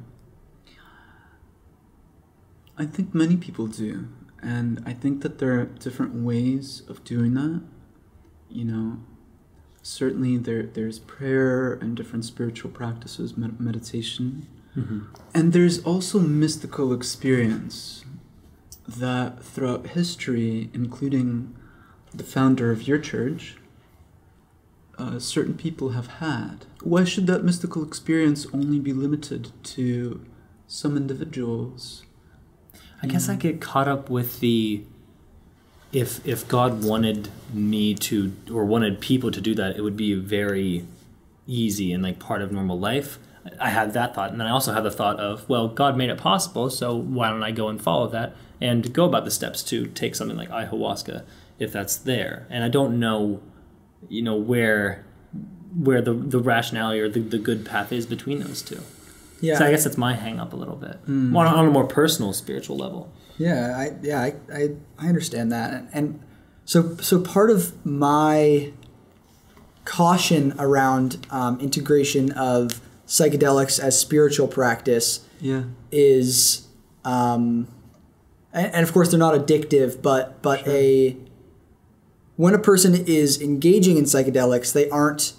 I think many people do, and I think that there are different ways of doing that. Certainly there's prayer and different spiritual practices, meditation. Mm-hmm. And there's also mystical experience that throughout history, including the founder of your church, certain people have had. Why should that mystical experience only be limited to some individuals? I guess I get caught up with if God wanted me to, or wanted people to do that, it would be very easy and like part of normal life. I had that thought, and then I also had the thought of, well, God made it possible, so why don't I go and follow that and go about the steps to take something like ayahuasca if that's there. And I don't know, where the rationality or the good path is between those two. Yeah, so I guess that's my hang up a little bit on a more personal, spiritual level. Yeah, I understand that, and so part of my caution around integration of psychedelics as spiritual practice is, and of course they're not addictive, but sure. When a person is engaging in psychedelics, they aren't,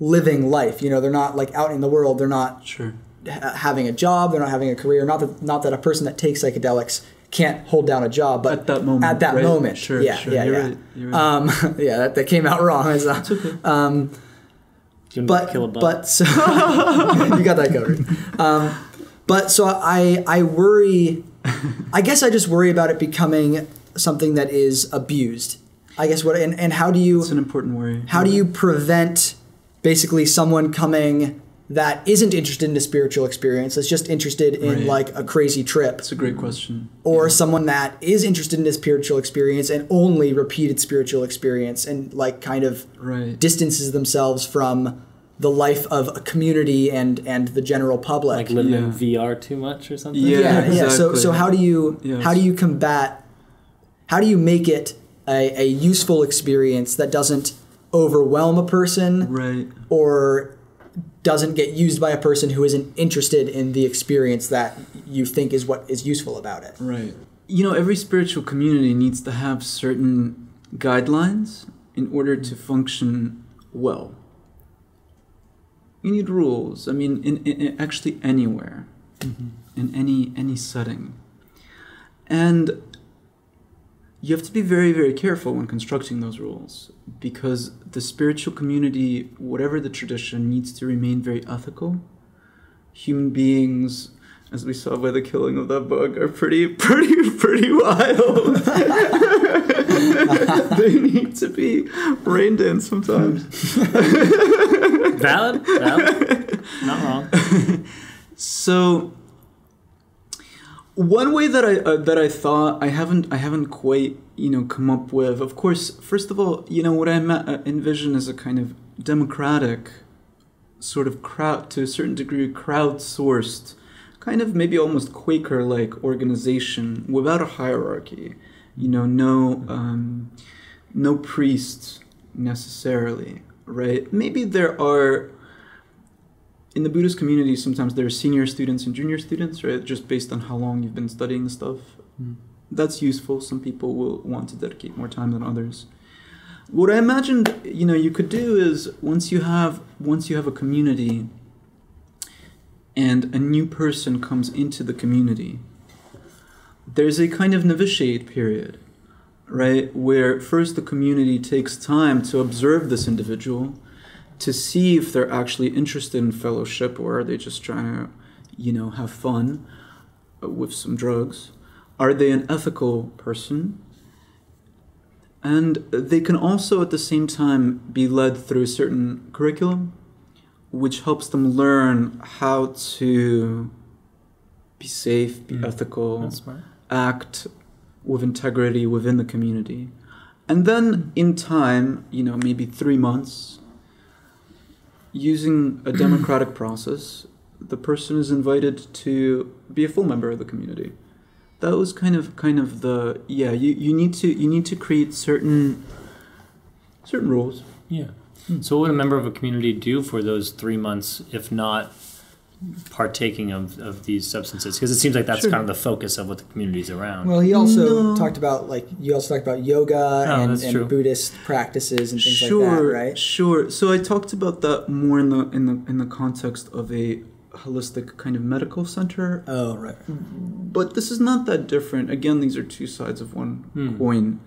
living life. They're not like out in the world. They're not having a job. They're not having a career. Not that a person that takes psychedelics can't hold down a job, but at that moment, Sure. You're right. That came out wrong. It's okay. But so you got that covered. But so I worry. I guess I just worry about it becoming something that is abused. I guess and how do you? It's an important worry. How do you prevent basically someone coming that isn't interested in a spiritual experience, that's just interested in like a crazy trip? That's a great question. Or someone that is interested in a spiritual experience and only repeated spiritual experience and like kind of distances themselves from the life of a community and the general public. Like living in VR too much or something? Yeah. Exactly. So how do you combat, how do you make it a useful experience that doesn't overwhelm a person or doesn't get used by a person who isn't interested in the experience that you think is what is useful about it? Right. Every spiritual community needs to have certain guidelines in order to function well. You need rules. I mean, in actually anywhere, in any setting. And you have to be very, very careful when constructing those rules, because the spiritual community, whatever the tradition, needs to remain very ethical. Human beings, as we saw by the killing of that bug, are pretty wild. They need to be reined in sometimes. Valid. Not wrong. So one way that I thought I haven't quite come up with. Of course, first of all, what I envision is a kind of democratic sort of crowd, to a certain degree, crowdsourced, kind of maybe almost Quaker-like organization without a hierarchy. No priests necessarily, right? Maybe there are. In the Buddhist community, sometimes there are senior students and junior students, right? Just based on how long you've been studying the stuff. That's useful. Some people will want to dedicate more time than others. What I imagined, you could do is once you have a community and a new person comes into the community, there's a kind of novitiate period, right? Where first the community takes time to observe this individual, to see if they're actually interested in fellowship, or are they just trying to, have fun with some drugs? Are they an ethical person? And they can also at the same time be led through a certain curriculum, which helps them learn how to be safe, be ethical, act with integrity within the community. And then in time, maybe 3 months, using a democratic process, the person is invited to be a full member of the community. That was kind of the you need to create certain rules. Yeah. So what would a member of a community do for those 3 months if not partaking of these substances? Because it seems like that's kind of the focus of what the community is around. Well, he also talked about yoga and true. Buddhist practices and things like that, right? Sure. So I talked about that more in the context of a holistic kind of medical center. Oh, right. But this is not that different. Again, these are two sides of one coin.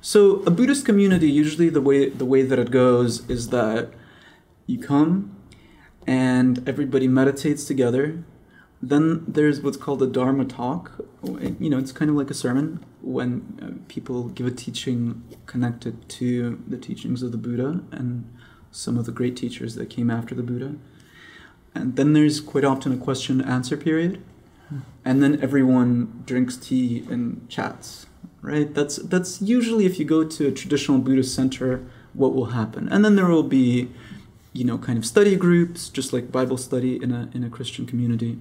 So a Buddhist community, usually the way that it goes is that you come and everybody meditates together. Then there's what's called a Dharma talk. It's kind of like a sermon when people give a teaching connected to the teachings of the Buddha and some of the great teachers that came after the Buddha. And then there's quite often a question and answer period. And then everyone drinks tea and chats, right? That's usually, if you go to a traditional Buddhist center, what will happen. And then there will be, kind of study groups, just like Bible study in a Christian community.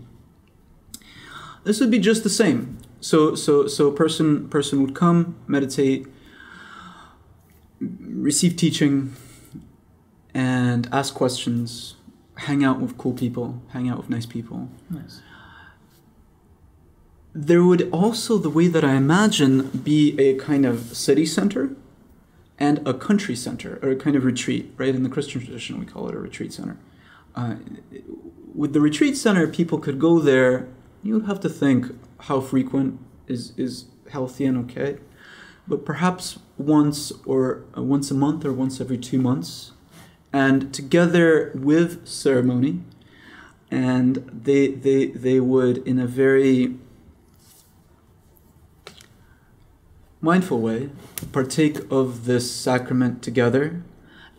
This would be just the same. So a person would come, meditate, receive teaching, and ask questions, hang out with cool people, hang out with nice people. Nice. There would also, the way that I imagine, be a kind of city center and a country center, or a kind of retreat, right? In the Christian tradition, we call it a retreat center. With the retreat center, people could go there. You would have to think how frequent is healthy and okay, but perhaps once a month or once every 2 months, and together with ceremony, and they would, in a very mindful way, partake of this sacrament together,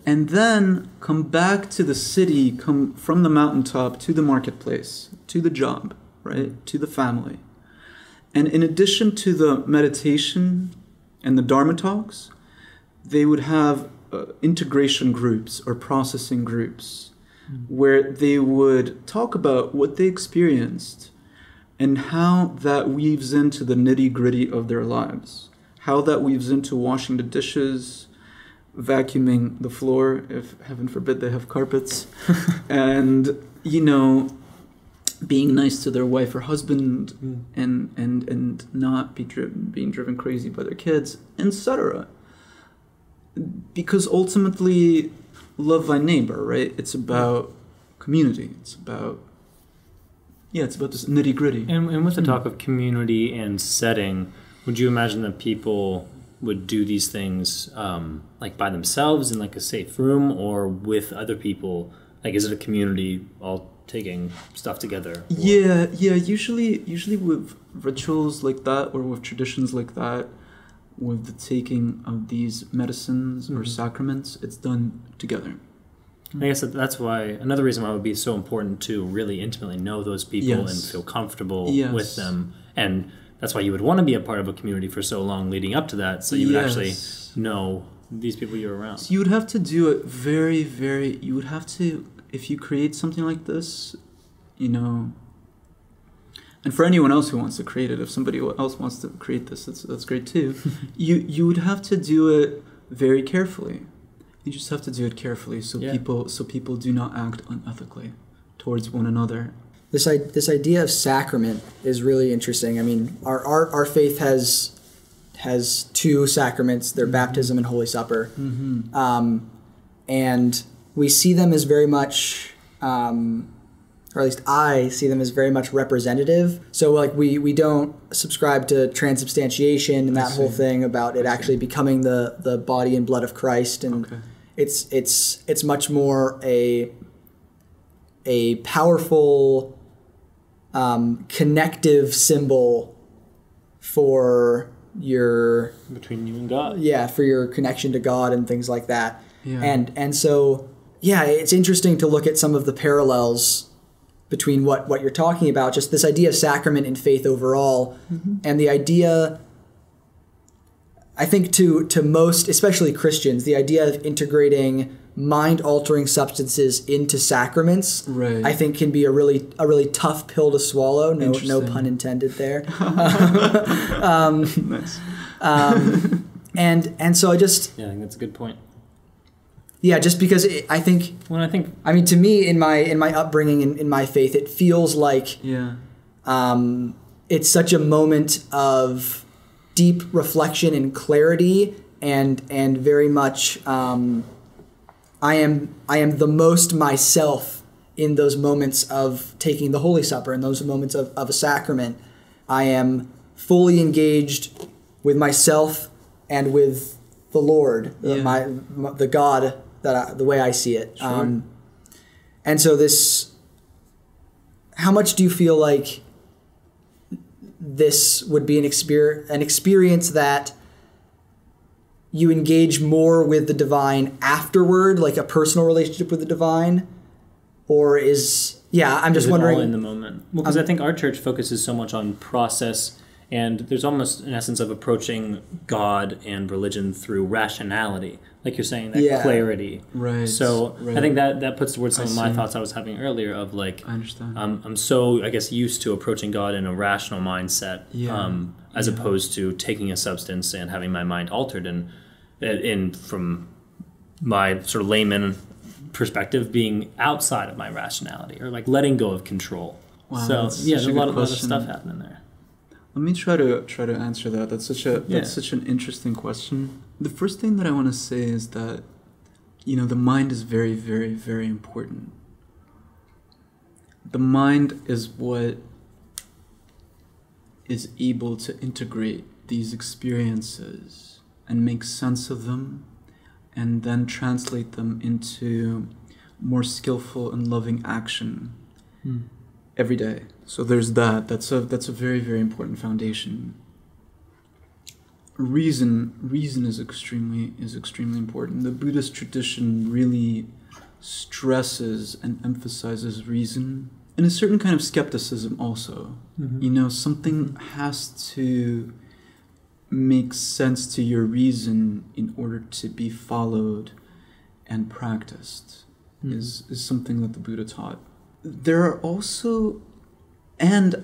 and then come back to the city, come from the mountaintop to the marketplace, to the job, right, to the family. And in addition to the meditation and the Dharma talks, they would have integration groups or processing groups where they would talk about what they experienced and how that weaves into the nitty-gritty of their lives, how that weaves into washing the dishes, vacuuming the floor, if heaven forbid they have carpets, and, being nice to their wife or husband, and not being driven crazy by their kids, etc. Because ultimately, love thy neighbor, right? It's about community. It's about this nitty-gritty. And with the talk of community and setting, would you imagine that people would do these things like by themselves in like a safe room, or with other people? Like, is it a community all taking stuff together? Yeah. Usually with rituals like that, or with traditions like that, with the taking of these medicines or sacraments, it's done together. I guess that's why, another reason why it would be so important to really intimately know those people and feel comfortable with them. And that's why you would want to be a part of a community for so long leading up to that, so you would actually know these people you're around. So you would have to do it very, very, you would have to, if you create something like this, and for anyone else who wants to create it, if somebody else wants to create this, that's great too. You would have to do it very carefully. You just have to do it carefully, so people do not act unethically towards one another. This idea of sacrament is really interesting. I mean, our faith has 2 sacraments: their baptism and Holy Supper, and we see them as very much, or at least I see them as very much representative. So like we don't subscribe to transubstantiation and that whole thing about it actually becoming the body and blood of Christ, and it's much more a powerful connective symbol for your between you and God. Yeah, for your connection to God and things like that. Yeah. And so yeah, it's interesting to look at some of the parallels between what you're talking about, just this idea of sacrament and faith overall, and the idea, I think to most, especially Christians, the idea of integrating mind-altering substances into sacraments, Right. I think can be a really tough pill to swallow. No pun intended there. Nice. And so I just Yeah, I think that's a good point. just because I think to me in my upbringing in my faith, it feels like it's such a moment of deep reflection and clarity, and very much I am the most myself in those moments of taking the Holy Supper, in those moments of a sacrament. I am fully engaged with myself and with the Lord, the God, the way I see it. Sure. And so how much do you feel like this would be an experience that you engage more with the divine afterward, like a personal relationship with the divine? Or I'm just wondering. All in the moment. Well, because I think our church focuses so much on process, and there's almost an essence of approaching God and religion through rationality. Like you're saying, that clarity. Right. So I think that puts towards some of my thoughts I was having earlier of like, I understand. I'm so, I guess, used to approaching God in a rational mindset, as opposed to taking a substance and having my mind altered, and from my sort of layman perspective, being outside of my rationality, or like letting go of control. Wow, so there's a lot of question. stuff happening there. Let me try to answer that. That's such an interesting question. The first thing that I want to say is that, the mind is very, very, very important. The mind is what is able to integrate these experiences and make sense of them, and then translate them into more skillful and loving action every day. So there's that. That's a very, very important foundation. Reason is extremely important. The Buddhist tradition really stresses and emphasizes reason, and a certain kind of skepticism also. Something has to make sense to your reason in order to be followed and practiced, is something that the Buddha taught. There are also, and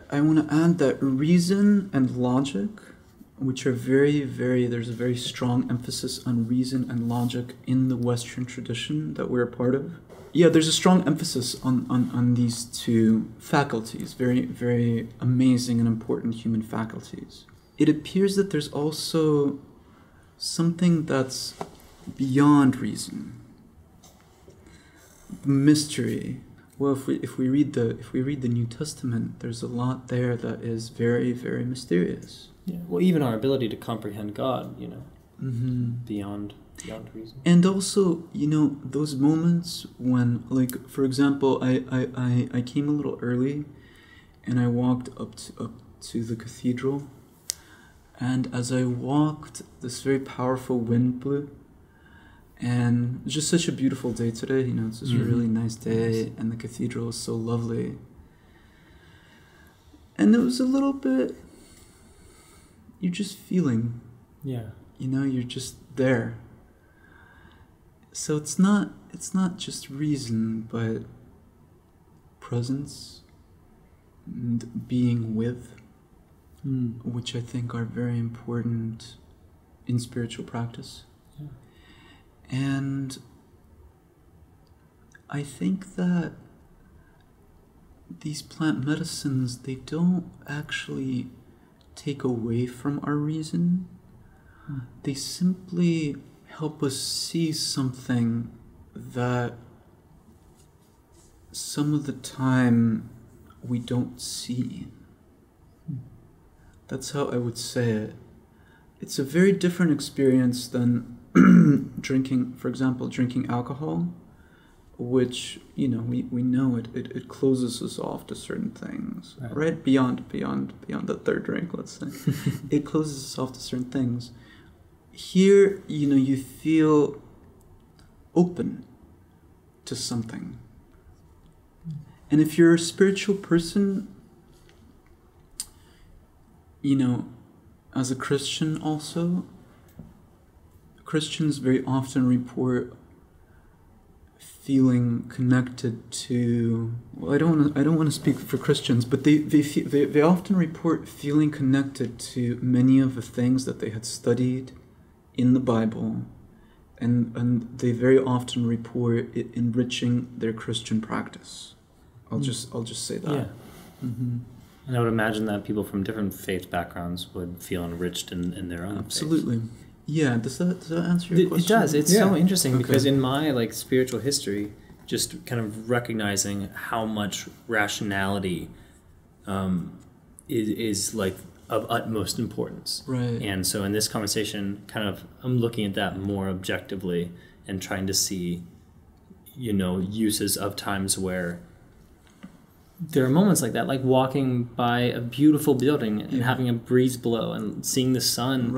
I want to add that reason and logic, which are very, very, there's a very strong emphasis on reason and logic in the Western tradition that we're a part of. Yeah, there's a strong emphasis on these two faculties, very, very amazing and important human faculties. It appears that there's also something that's beyond reason. The mystery. Well, if we read the New Testament, there's a lot there that is very, very mysterious. Yeah. Well, even our ability to comprehend God, beyond reason. And also, those moments when, like, for example, I came a little early, and I walked up to the cathedral, and as I walked, this very powerful wind blew. And it's just such a beautiful day today, it's just a really nice day, and the cathedral is so lovely. And it was a little bit, you're just feeling, you're just there. So it's not just reason, but presence and being with, which I think are very important in spiritual practice. Yeah. And I think that these plant medicines, they don't actually take away from our reason. They simply help us see something that some of the time we don't see. That's how I would say it. It's a very different experience than drinking alcohol, which, you know, we know it closes us off to certain things, right? Beyond the third drink, let's say. It closes us off to certain things. Here, you know, you feel open to something. And if you're a spiritual person, you know, as a Christian also, Christians very often report feeling connected to, well, I don't want to speak for Christians, but they often report feeling connected to many of the things that they had studied in the Bible, and they very often report it enriching their Christian practice. I'll just say that. Yeah. Mm-hmm. And I would imagine that people from different faith backgrounds would feel enriched in their own Absolutely. faith. Yeah, does that answer your question? It does. It's so interesting because in my spiritual history, just kind of recognizing how much rationality is of utmost importance. Right. And so in this conversation, kind of I'm looking at that more objectively and trying to see, you know, uses of times where there are moments like that, like walking by a beautiful building and having a breeze blow and seeing the sun,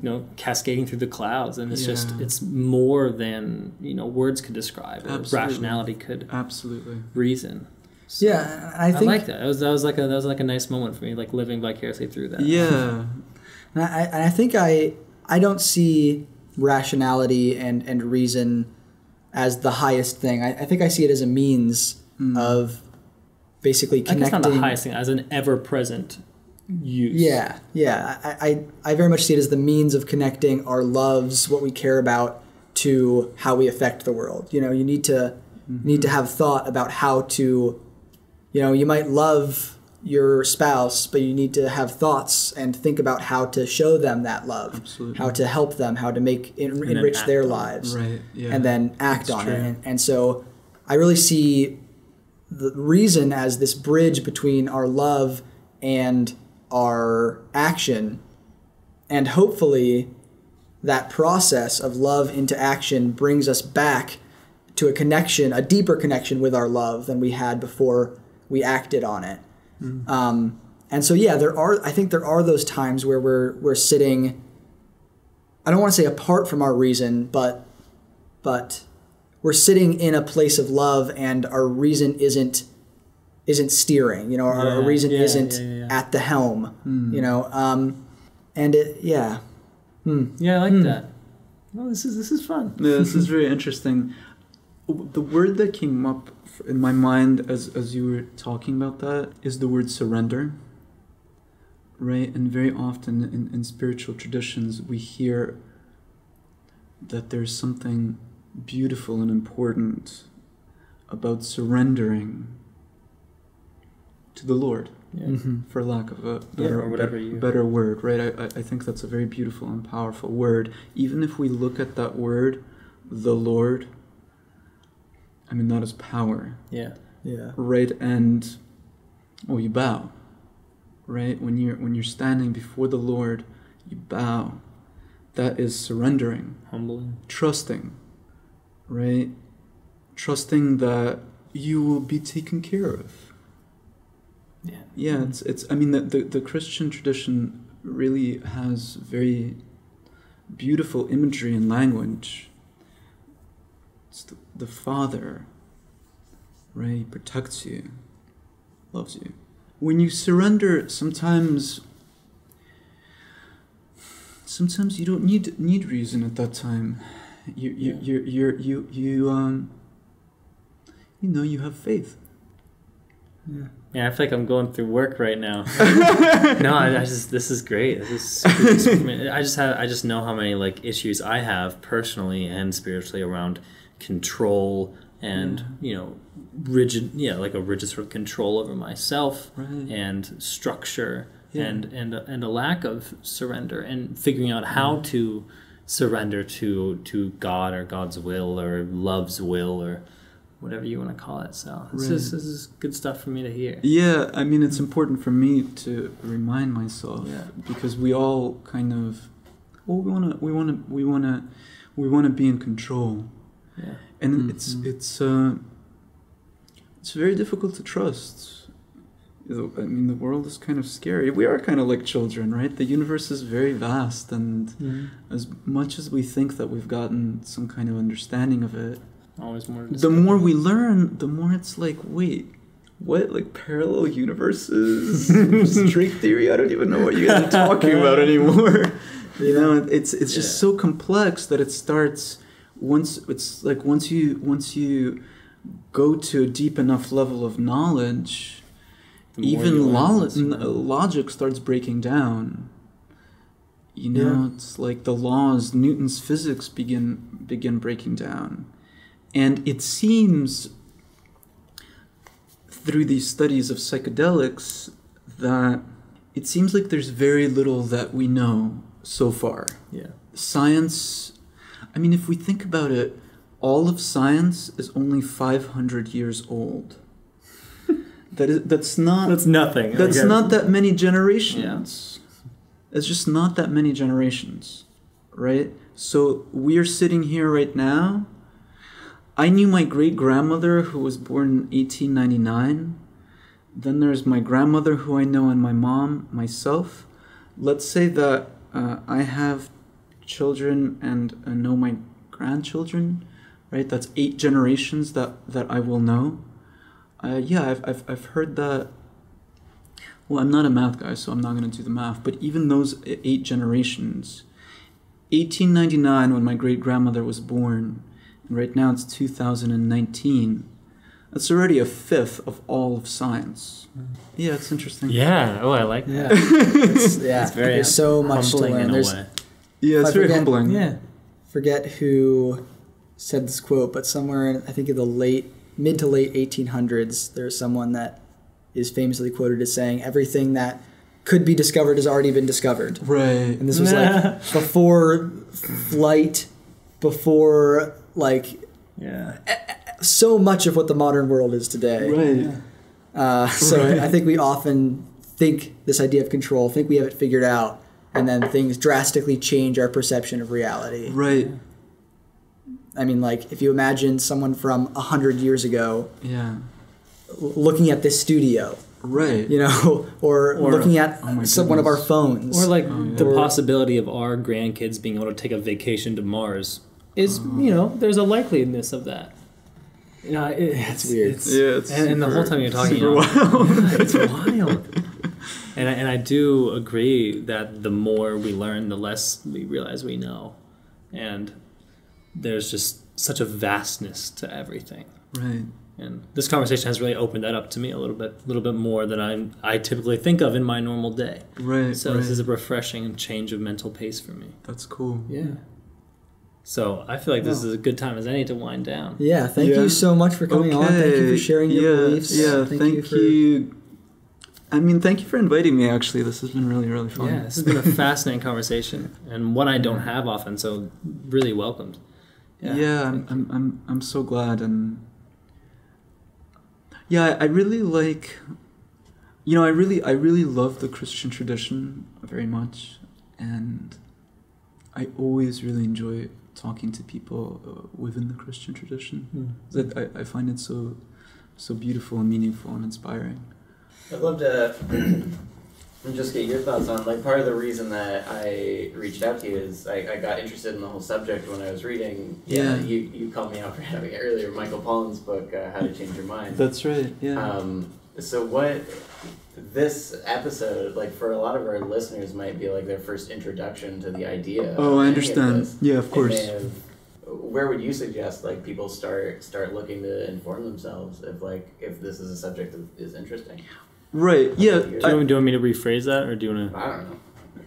you know, cascading through the clouds. And it's just, it's more than, you know, words could describe or rationality could reason. So yeah, I think I like that. That was like a nice moment for me, like living vicariously through that. Yeah. And I think I don't see rationality and reason as the highest thing. I think I see it as a means of basically connecting. I guess not the highest thing, as an ever-present use. Yeah. I very much see it as the means of connecting our loves, what we care about, to how we affect the world. You know, you need to have thought about how to, you know, you might love your spouse, but you need to have thoughts and think about how to show them that love, how to help them, how to make enrich their lives, and then act on it. And so I really see the reason as this bridge between our love and our action, and hopefully that process of love into action brings us back to a connection, a deeper connection with our love than we had before we acted on it. And so I think there are those times where we're sitting, I don't want to say apart from our reason, but we're sitting in a place of love and our reason isn't steering, you know, our reason isn't at the helm, you know, and it, Yeah, I like that. Well, this is fun. Yeah, this is very interesting. The word that came up in my mind as you were talking about that is the word surrender, right? And very often in spiritual traditions, we hear that there's something beautiful and important about surrendering to the Lord, for lack of a better word, right? I think that's a very beautiful and powerful word. Even if we look at that word, the Lord, I mean, that is power. Yeah. Right, and you bow, right? When you're standing before the Lord, you bow. That is surrendering, humbling, trusting. Right? Trusting that you will be taken care of. Yeah, it's I mean the Christian tradition really has very beautiful imagery and language. It's the Father, right? He protects you, loves you. When you surrender, sometimes you don't need reason at that time. You have faith. Yeah, I feel like I'm going through work right now. No, this is great. This is super useful for me. I just know how many issues I have personally and spiritually around control and rigid, like a rigid sort of control over myself and structure and a lack of surrender and figuring out how to surrender to God or God's will or love's will or whatever you want to call it. So this is good stuff for me to hear. Yeah, I mean, it's important for me to remind myself because we all kind of, we want to be in control. Yeah. And it's it's very difficult to trust. I mean, the world is kind of scary. We are kind of like children, right? The universe is very vast, and as much as we think that we've gotten some kind of understanding of it, always more. The more we learn, the more it's like, wait, what? Like parallel universes, string theory? I don't even know what you guys are talking about anymore. You know, it's just so complex that it starts once you go to a deep enough level of knowledge, even logic starts breaking down. You know, it's like the laws, Newton's physics begin breaking down. And it seems through these studies of psychedelics that it seems like there's very little that we know so far. Yeah. Science, I mean, if we think about it, all of science is only 500 years old. That's nothing. That's not that many generations. Yeah. It's just not that many generations, right? So we are sitting here right now. I knew my great-grandmother who was born in 1899. Then there's my grandmother who I know, and my mom, myself. Let's say that I have children and know my grandchildren, right? That's 8 generations that I will know. I've heard that. Well, I'm not a math guy, so I'm not going to do the math. But even those 8 generations, 1899 when my great-grandmother was born, and right now it's 2019. That's already a fifth of all of science. Yeah, it's interesting. Yeah. Oh, I like that. It's very there's so much to learn. in a way. Yeah, it's very humbling. Yeah. Forget who said this quote, but somewhere in, I think in the mid to late 1800s, there's someone that is famously quoted as saying, "Everything that could be discovered has already been discovered." Right. And this was like before flight, before so much of what the modern world is today. Right. I think we often think this idea of control, think we have it figured out, and then things drastically change our perception of reality. Right. I mean, like, if you imagine someone from 100 years ago looking at this studio, right? You know, or looking at one of our phones. Or the possibility of our grandkids being able to take a vacation to Mars is, there's a likeliness of that. It's weird. And the whole time you're talking about it's wild. And I do agree that the more we learn, the less we realize we know. And there's just such a vastness to everything. Right. And this conversation has really opened that up to me a little bit more than I typically think of in my normal day. Right. So this is a refreshing change of mental pace for me. That's cool. Yeah. So I feel like this is a good time as any to wind down. Yeah, thank you so much for coming on. Thank you for sharing your beliefs. Yeah, thank you. I mean, thank you for inviting me, actually. This has been really, really fun. Yeah, this has been a fascinating conversation and one I don't have often, so really welcomed. I'm so glad. And yeah, I really like, I really love the Christian tradition very much. And I always really enjoy talking to people within the Christian tradition. I find it so beautiful and meaningful and inspiring. I'd love to just get your thoughts on, part of the reason that I reached out to you is I got interested in the whole subject when I was reading. Yeah. You called me out for having earlier Michael Pollan's book, How to Change Your Mind. That's right, yeah. So what this episode, for a lot of our listeners, might be their first introduction to the idea. Oh, I understand. Yeah, of course. Where would you suggest people start looking to inform themselves if this is a subject that is interesting? Right. Yeah. Do you want me to rephrase that, or do you want to? I don't know.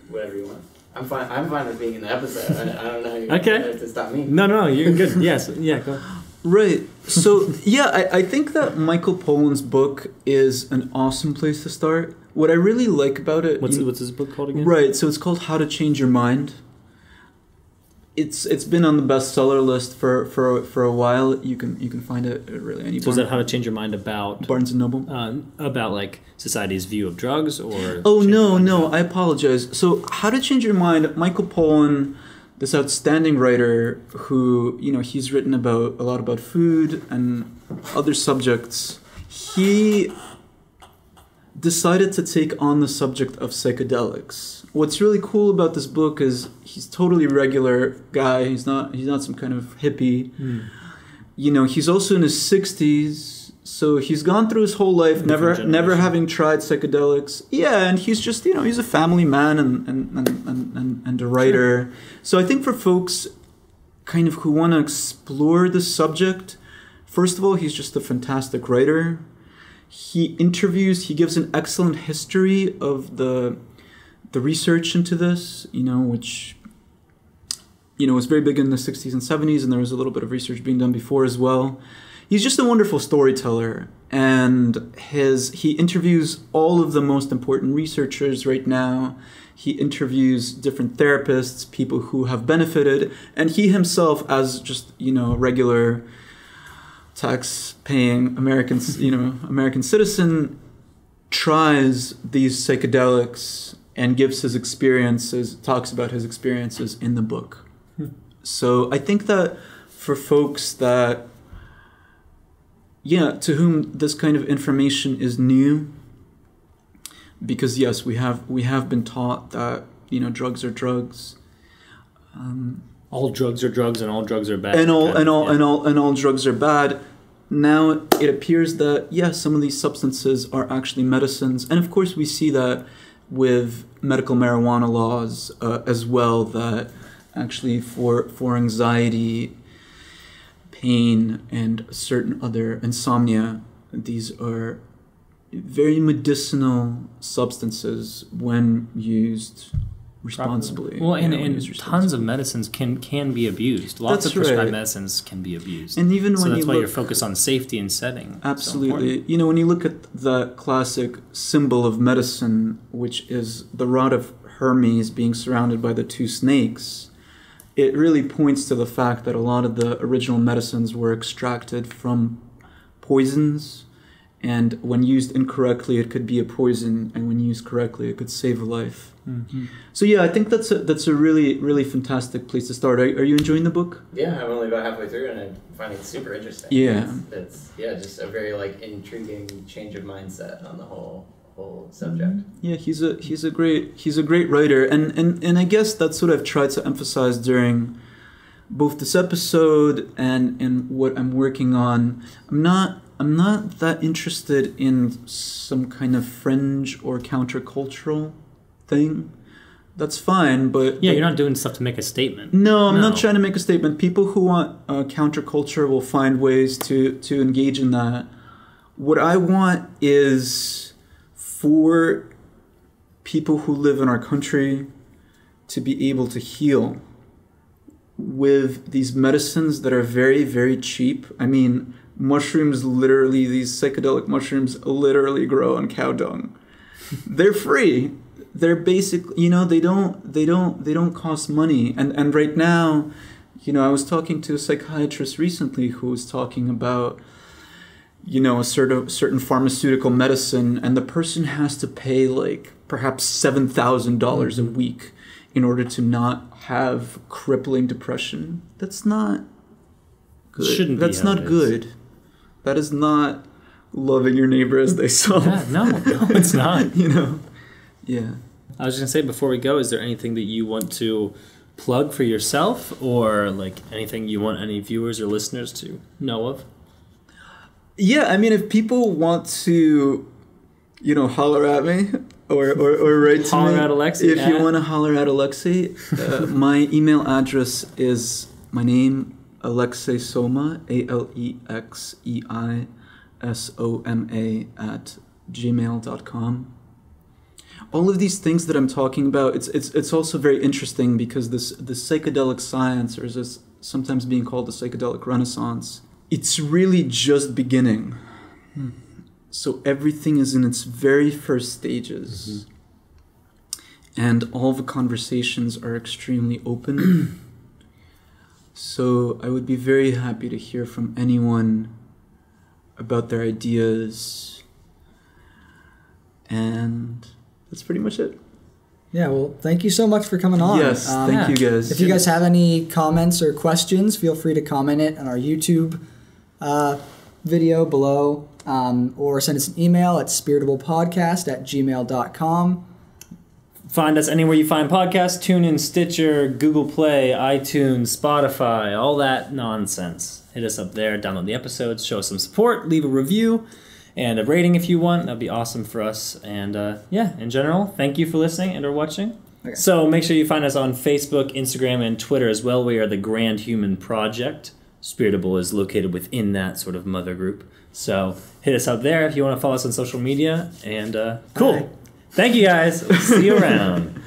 Whatever you want. I'm fine with being in the episode. I don't know. You have to stop me. No, you're good. Yes. Yeah. Go. Right. So I think that Michael Pollan's book is an awesome place to start. What I really like about it. What's his book called again? Right. So it's called How to Change Your Mind. It's been on the bestseller list for a while. You can find it at really any. So is that How to Change Your Mind about Barnes and Noble? About society's view of drugs, or? Oh no! I apologize. So How to Change Your Mind, Michael Pollan, this outstanding writer who he's written a lot about food and other subjects. he decided to take on the subject of psychedelics. What's really cool about this book is he's totally regular guy. He's not some kind of hippie. You know, he's also in his 60s, so he's gone through his whole life never having tried psychedelics. Yeah, and he's just, you know, he's a family man and a writer. Sure. So I think for folks kind of who want to explore this subject, first of all, he's just a fantastic writer. He gives an excellent history of the research into this, you know, which, you know, was very big in the 60s and 70s, and there was a little bit of research being done before as well. He's just a wonderful storyteller, and he interviews all of the most important researchers right now. He interviews different therapists, people who have benefited, and he himself, as just, you know, regular tax-paying American citizen, tries these psychedelics and gives his experiences, talks about his experiences in the book. So I think that for folks that, to whom this kind of information is new, because yes, we have been taught that, you know, drugs are drugs. All drugs are drugs, and all drugs are bad. And all drugs are bad. Now it appears that some of these substances are actually medicines, and of course we see that with medical marijuana laws as well. That actually for anxiety, pain, and certain other insomnia, these are very medicinal substances when used responsibly. Well, and tons of medicines can be abused. Lots of prescribed medicines can be abused. And even when that's why you're focused on safety and setting. Absolutely. So you know, when you look at the classic symbol of medicine, which is the rod of Hermes being surrounded by the two snakes, it really points to the fact that a lot of the original medicines were extracted from poisons, and when used incorrectly, it could be a poison, and when used correctly, it could save a life. Mm-hmm. So I think that's a really, really fantastic place to start. Are you enjoying the book? Yeah, I'm only about halfway through, and I'm finding it super interesting. Yeah, it's just a very intriguing change of mindset on the whole subject. Yeah, he's a great writer, and I guess that's what I've tried to emphasize during both this episode and what I'm working on. I'm not that interested in some kind of fringe or countercultural thing. That's fine, but you're not doing stuff to make a statement. No, I'm not trying to make a statement. People who want counterculture will find ways to engage in that. What I want is for people who live in our country to be able to heal with these medicines that are very, very cheap. I mean, these psychedelic mushrooms literally grow on cow dung. They're free. They're basically, they don't cost money. And right now, I was talking to a psychiatrist recently who was talking about, a certain pharmaceutical medicine, and the person has to pay perhaps $7,000 a week in order to not have crippling depression. That's not good. That's not good. That is not loving your neighbor as they self. Yeah, no, it's not. Yeah. I was just going to say, before we go, is there anything that you want to plug for yourself, or anything you want any viewers or listeners to know of? Yeah, I mean, if people want to, holler at me or write to me. Holler at Alexei. If you want to holler at Alexei, my email address is my name, alexeisoma, alexeisoma @gmail.com. All of these things that I'm talking about, it's also very interesting because the psychedelic science, or is sometimes being called the psychedelic renaissance, it's really just beginning. So everything is in its very first stages. And all the conversations are extremely open. So I would be very happy to hear from anyone about their ideas. And that's pretty much it. Yeah, well, thank you so much for coming on. Yes, thank you guys. If you guys have any comments or questions, feel free to comment it on our YouTube video below, or send us an email at spiritablepodcast@gmail.com. Find us anywhere you find podcasts, TuneIn, Stitcher, Google Play, iTunes, Spotify, all that nonsense. Hit us up there, download the episodes, show us some support, leave a review, and a rating if you want. That'd be awesome for us. And in general, thank you for listening and or watching. Okay. So make sure you find us on Facebook, Instagram, and Twitter as well. We are the Grand Human Project. Spiritable is located within that sort of mother group. So hit us up there if you want to follow us on social media. And cool. Bye. Thank you guys. See you around.